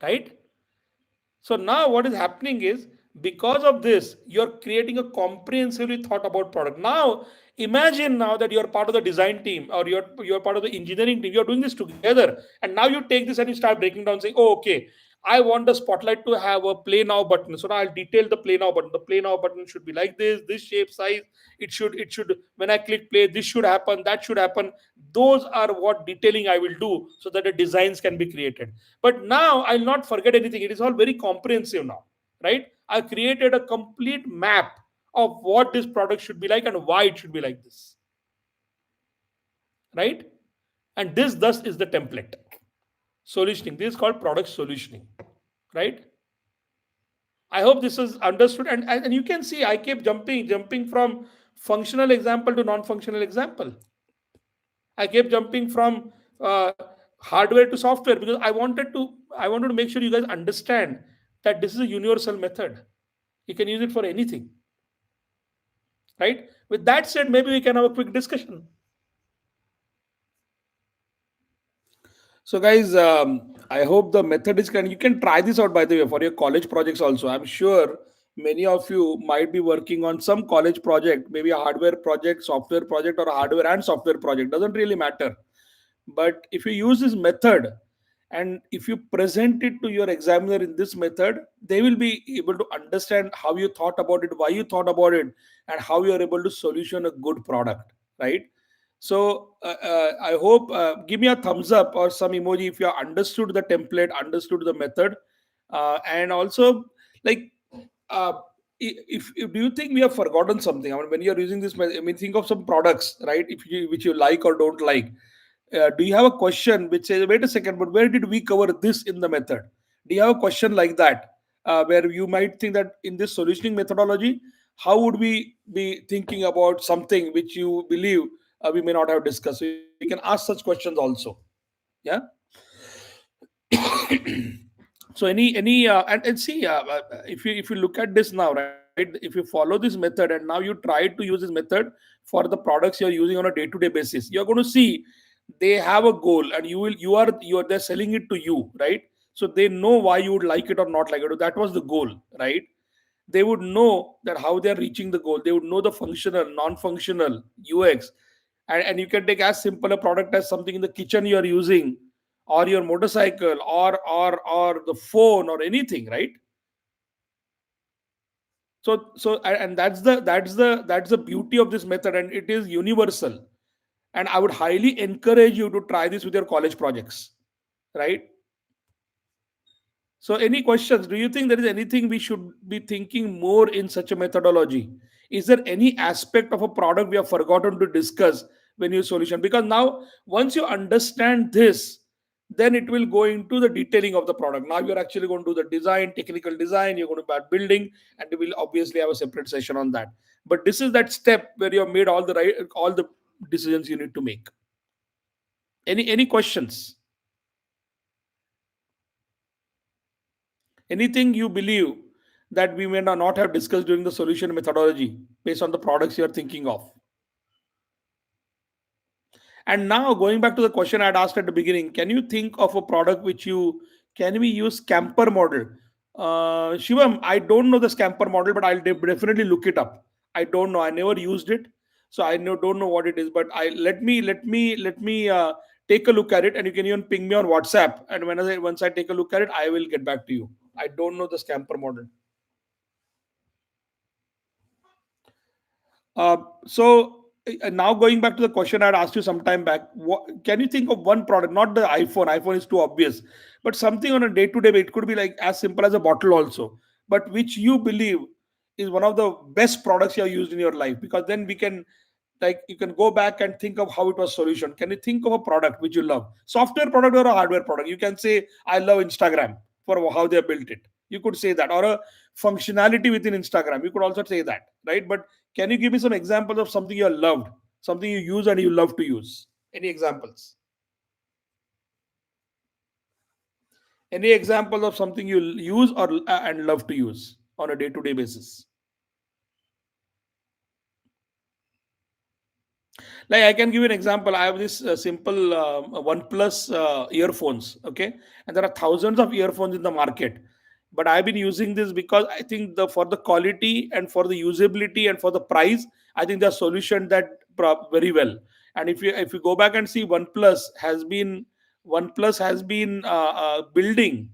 Right? So now what is happening is, because of this, you're creating a comprehensively thought about product. Now imagine now that you're part of the design team, or you're part of the engineering team. You're doing this together, and now you take this and you start breaking down, saying, "Oh, okay, I want the spotlight to have a play now button. So now I'll detail the play now button. The play now button should be like this shape, size. It should when I click play, this should happen, that should happen. Those are what detailing I will do, so that the designs can be created. But now I'll not forget anything. It is all very comprehensive now, right? I created a complete map of what this product should be like and why it should be like this, right? And this thus is the template. Solutioning. This is called product solutioning, right? I hope this is understood. And you can see I kept jumping from functional example to non-functional example. I kept jumping from uh, hardware to software, because I wanted to make sure you guys understand that this is a universal method. You can use it for anything, right? With that said, maybe we can have a quick discussion. So, guys, I hope the method is can you can try this out, by the way, for your college projects also. I'm sure many of you might be working on some college project, maybe a hardware project, software project, or a hardware and software project. Doesn't really matter. But if you use this method, and if you present it to your examiner in this method, they will be able to understand how you thought about it, why you thought about it, and how you are able to solution a good product, right? So I hope, give me a thumbs up or some emoji if you understood the template, understood the method, and also, like, uh, if do you think we have forgotten something? I mean, when you are using this, I mean, think of some products, right? If you which you like or don't like. Do you have a question which says, wait a second, but where did we cover this in the method? Do you have a question like that, where you might think that in this solutioning methodology, how would we be thinking about something which you believe we may not have discussed? So you can ask such questions also. Yeah. So and see, if you look at this now, right? If you follow this method and now you try to use this method for the products you're using on a day-to-day basis, you're going to see they have a goal, and you are they're selling it to you, right? So they know why you would like it or not like it. That was the goal, right? They would know that how they're reaching the goal. They would know the functional, non-functional, UX. And you can take as simple a product as something in the kitchen you're using, or your motorcycle, or the phone, or anything, right? And that's the beauty of this method, and it is universal. And I would highly encourage you to try this with your college projects, right? So, any questions? Do you think there is anything we should be thinking more in such a methodology? Is there any aspect of a product we have forgotten to discuss, when you solution, because now once you understand this, then it will go into the detailing of the product. Now you're actually going to do the design, technical design, you're going to start building, and we will obviously have a separate session on that. But this is that step where you have made all the decisions you need to make. Any questions? Anything you believe that we may not have discussed during the solution methodology based on the products you're thinking of? And now going back to the question I'd asked at the beginning, can you think of a product which you can we use camper model? Shivam, I don't know the scamper model, but I'll definitely look it up. I don't know. I never used it, so don't know what it is. But I let me take a look at it, and you can even ping me on WhatsApp. And once I take a look at it, I will get back to you. I don't know the scamper model. Uh, so now going back to the question I'd asked you some time back, can you think of one product, not the iPhone? iPhone is too obvious, but something on a day-to-day, it could be like as simple as a bottle also, but which you believe is one of the best products you have used in your life, because then we can, like, you can go back and think of how it was solution. Can you think of a product which you love, software product or a hardware product? You can say I love Instagram for how they built it. You could say that, or a functionality within Instagram. You could also say that, right? But can you give me some examples of something you loved, something you use and you love to use? Any examples? Any example of something you use or and love to use on a day-to-day basis? Like, I can give you an example. I have this simple OnePlus earphones, okay, and there are thousands of earphones in the market. But I've been using this because I think the for the quality and for the usability and for the price, I think the solution that very well. And if you go back and see, OnePlus has been building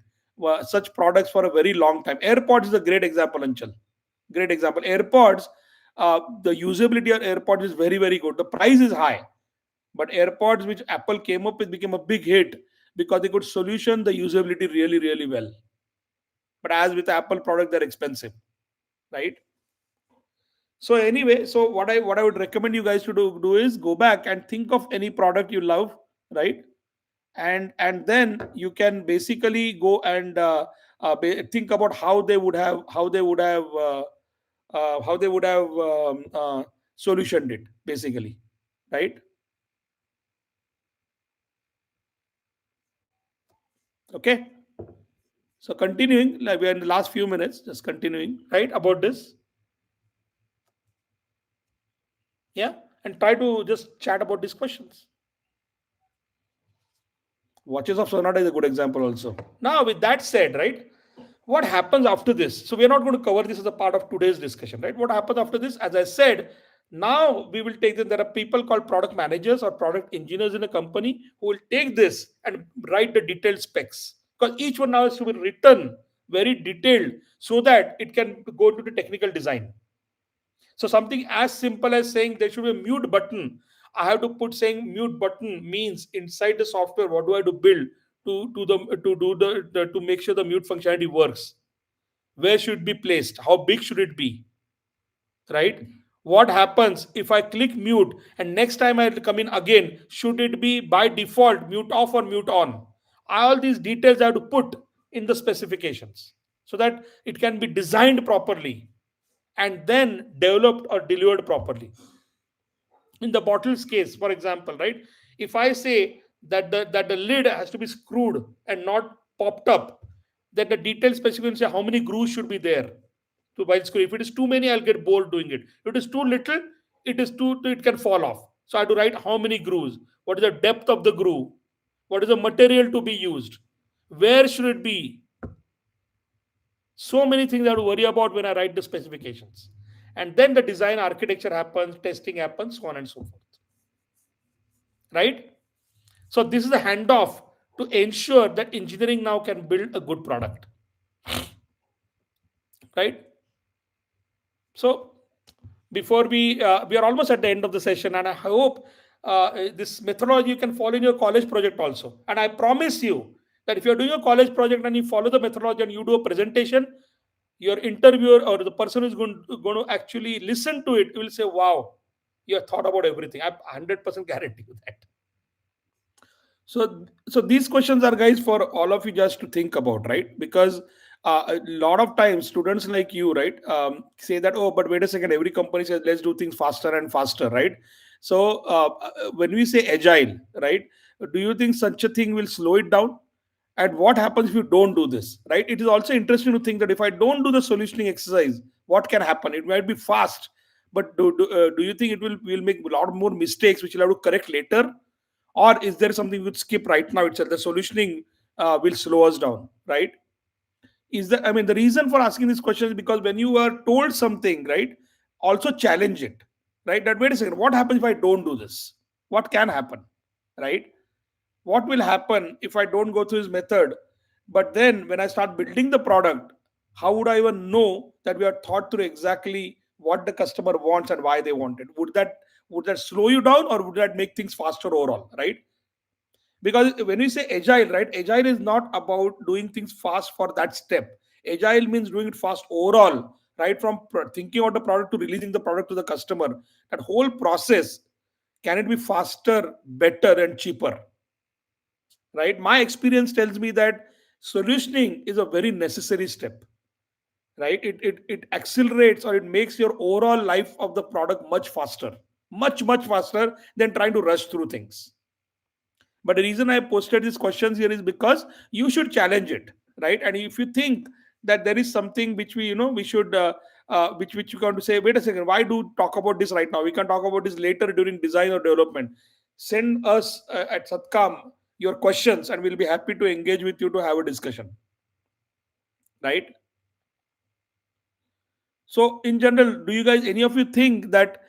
such products for a very long time. AirPods is a great example, Anchal. Great example. AirPods, the usability of AirPods is very, very good. The price is high, but AirPods, which Apple came up with, became a big hit because they could solution the usability really, really well. But as with Apple product, they're expensive, right? So anyway, so what I would recommend you guys to do is go back and think of any product you love, right? And then you can basically go and think about how they would have solutioned it, basically, right? Okay. So continuing, like we are in the last few minutes, just continuing, right, about this. Yeah, and try to just chat about these questions. Watches of Sonata is a good example also. Now, with that said, right, what happens after this? So we are not going to cover this as a part of today's discussion, right? What happens after this? As I said, now we will take this. There are people called product managers or product engineers in a company who will take this and write the detailed specs, because each one now has to be written very detailed so that it can go to the technical design. So something as simple as saying there should be a mute button. I have to put saying mute button means inside the software. What do I do build to do to make sure the mute functionality works? Where should it be placed? How big should it be? Right? What happens if I click mute and next time I come in again? Should it be by default mute off or mute on? All these details I have to put in the specifications so that it can be designed properly and then developed or delivered properly. In the bottles case, for example, right, if I say that the lid has to be screwed and not popped up, then the detailed specification say how many grooves should be there to while screw. If it is too many, I'll get bored doing it. If it is too little, it can fall off. So I have to write how many grooves, what is the depth of the groove, what is the material to be used, where should it be. So many things I have to worry about when I write the specifications. And then the design architecture happens, testing happens, so on and so forth. Right? So this is a handoff to ensure that engineering now can build a good product. Right? So before we are almost at the end of the session, and I hope this methodology you can follow in your college project also. And I promise you that if you're doing a college project and you follow the methodology and you do a presentation, your interviewer or the person who's going to actually listen to it will say, wow, You have thought about everything. I 100% guarantee you that. So these questions are, guys, for all of you just to think about, right? Because a lot of times students like you, right, say that, oh, but wait a second, every company says let's do things faster and faster, right? So when we say agile, right, do you think such a thing will slow it down? And what happens if you don't do this, right? It is also interesting to think that if I don't do the solutioning exercise, what can happen? It might be fast, but do you think it will make a lot more mistakes which you'll have to correct later? Or is there something we could skip right now itself? The solutioning will slow us down, right? Is that, I mean, the reason for asking this question is because when you are told something, right, also challenge it, right? That, wait a second, what happens if I don't do this? What can happen, right? What will happen if I don't go through his method? But then when I start building the product, how would I even know that we are thought through exactly what the customer wants and why they want it? Would that slow you down, or would that make things faster overall, right? Because when we say agile, right, agile is not about doing things fast for that step. Agile means doing it fast overall, right, from thinking about the product to releasing the product to the customer. That whole process, can it be faster, better, and cheaper, right? My experience tells me that solutioning is a very necessary step, right? It accelerates, or it makes your overall life of the product much faster, much faster than trying to rush through things. But the reason I posted these questions here is because you should challenge it, right? And if you think that there is something which we should which you want to say, wait a second, why do talk about this right now? We can talk about this later during design or development. Send us at Satkam your questions, and we'll be happy to engage with you to have a discussion, right? So in general, do you guys, any of you think that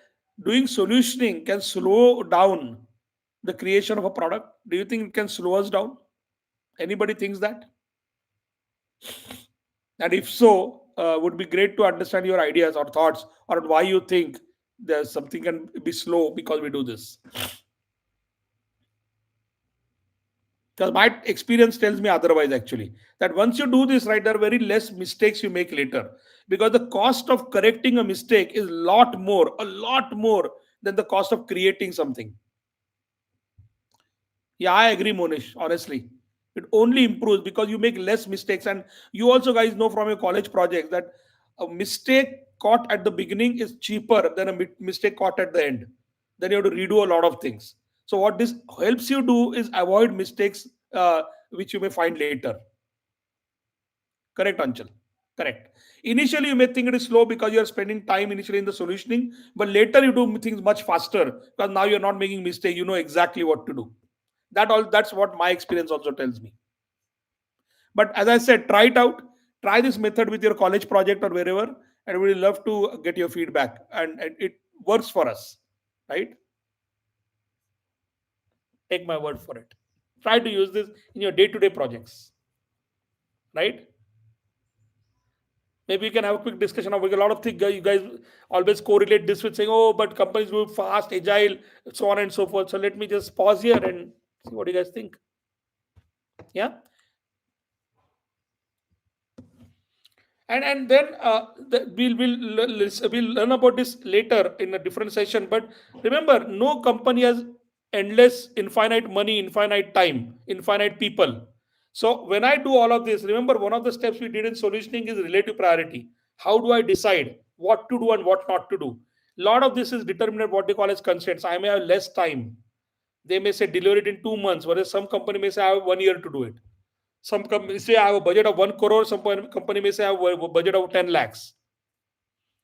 doing solutioning can slow down the creation of a product? Do you think it can slow us down? Anybody thinks that? And if so, would be great to understand your ideas or thoughts, or why you think there's something can be slow because we do this. Because my experience tells me otherwise, actually, that once you do this, right, there are very less mistakes you make later, because the cost of correcting a mistake is a lot more than the cost of creating something. Yeah, I agree, Monish. Honestly, it only improves because you make less mistakes, and you also, guys, know from your college projects that a mistake caught at the beginning is cheaper than a mistake caught at the end. Then you have to redo a lot of things. So what this helps you do is avoid mistakes which you may find later. Correct, Anchal? Correct. Initially, you may think it is slow because you are spending time initially in the solutioning, but later you do things much faster because now you're not making mistake. You know exactly what to do. That's what my experience also tells me. But as I said, try it out. Try this method with your college project or wherever, and we will love to get your feedback. And it works for us, right? Take my word for it. Try to use this in your day-to-day projects, right? Maybe we can have a quick discussion of, a lot of things. You guys always correlate this with saying, "Oh, but companies move fast, agile, so on and so forth." So let me just pause here and see what you guys think. Yeah. And then we'll learn about this later in a different session. But remember, no company has endless infinite money, infinite time, infinite people. So when I do all of this, remember, one of the steps we did in solutioning is relative priority. How do I decide what to do and what not to do? A lot of this is determined at what they call as constraints. I may have less time. They may say deliver it in 2 months, whereas some company may say I have 1 year to do it. Some company say I have a budget of 1 crore. Some company may say I have a budget of 10 lakhs.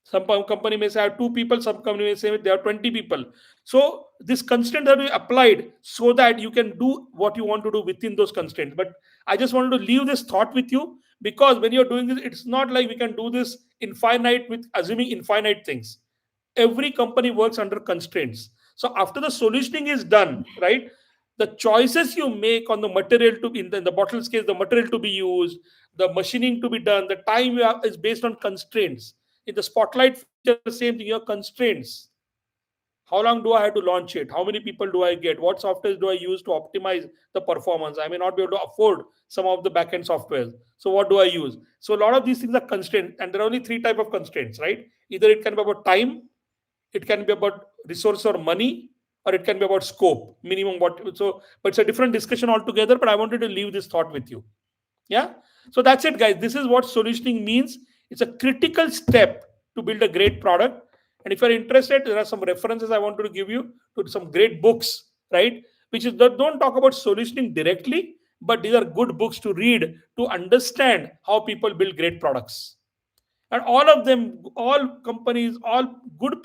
Some company may say I have two people. Some company may say they have 20 people. So this constraint that we applied so that you can do what you want to do within those constraints. But I just wanted to leave this thought with you, because when you're doing this, it's not like we can do this infinite with assuming infinite things. Every company works under constraints. So after the solutioning is done, right, the choices you make on the material to, in the bottle's case, the material to be used, the machining to be done, the time you have is based on constraints. In the spotlight feature, the same thing, your constraints. How long do I have to launch it? How many people do I get? What software do I use to optimize the performance? I may not be able to afford some of the backend software. So what do I use? So a lot of these things are constraints, and there are only three type of constraints, right? Either it can be about time, It can be about resource or money, or it can be about scope, minimum what. So, but it's a different discussion altogether. But I wanted to leave this thought with you. Yeah. So that's it, guys. This is what solutioning means. It's a critical step to build a great product. And if you're interested, there are some references I wanted to give you to some great books, right? Which is that don't talk about solutioning directly, but these are good books to read to understand how people build great products. And all of them, all companies, all good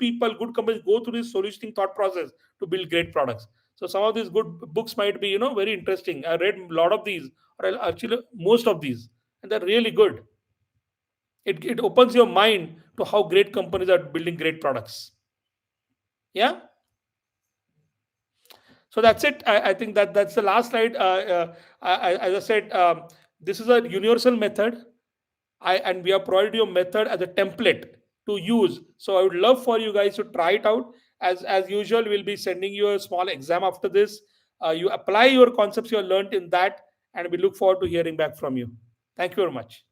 companies go through this solutioning thought process to build great products. So some of these good books might be, very interesting. I read a lot of these, or actually most of these, and they're really good. It opens your mind to how great companies are building great products. Yeah. So that's it. I think that's the last slide. As I said, this is a universal method. And we have provided you a method as a template to use. So I would love for you guys to try it out. As usual, we'll be sending you a small exam after this. You apply your concepts you have learned in that, and we look forward to hearing back from you. Thank you very much.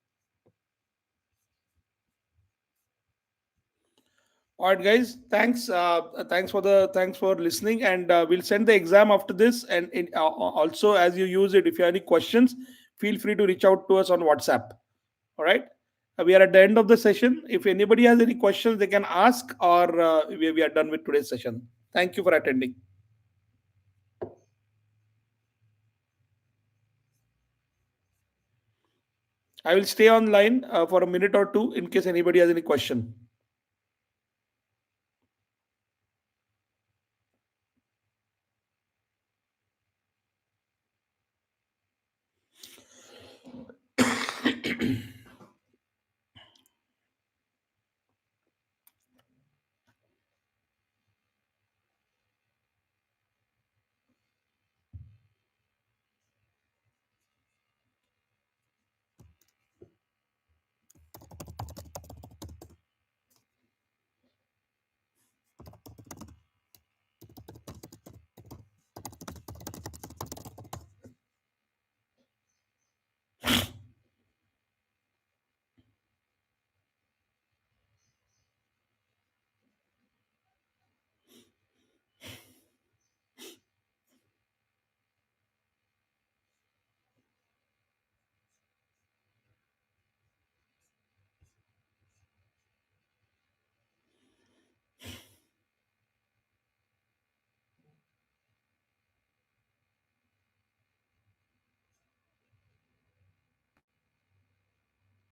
All right, guys. Thanks for listening, and we'll send the exam after this. And also, as you use it, if you have any questions, feel free to reach out to us on WhatsApp. All right. We are at the end of the session. If anybody has any questions, they can ask, or we are done with today's session. Thank you for attending. I will stay online for a minute or two in case anybody has any question.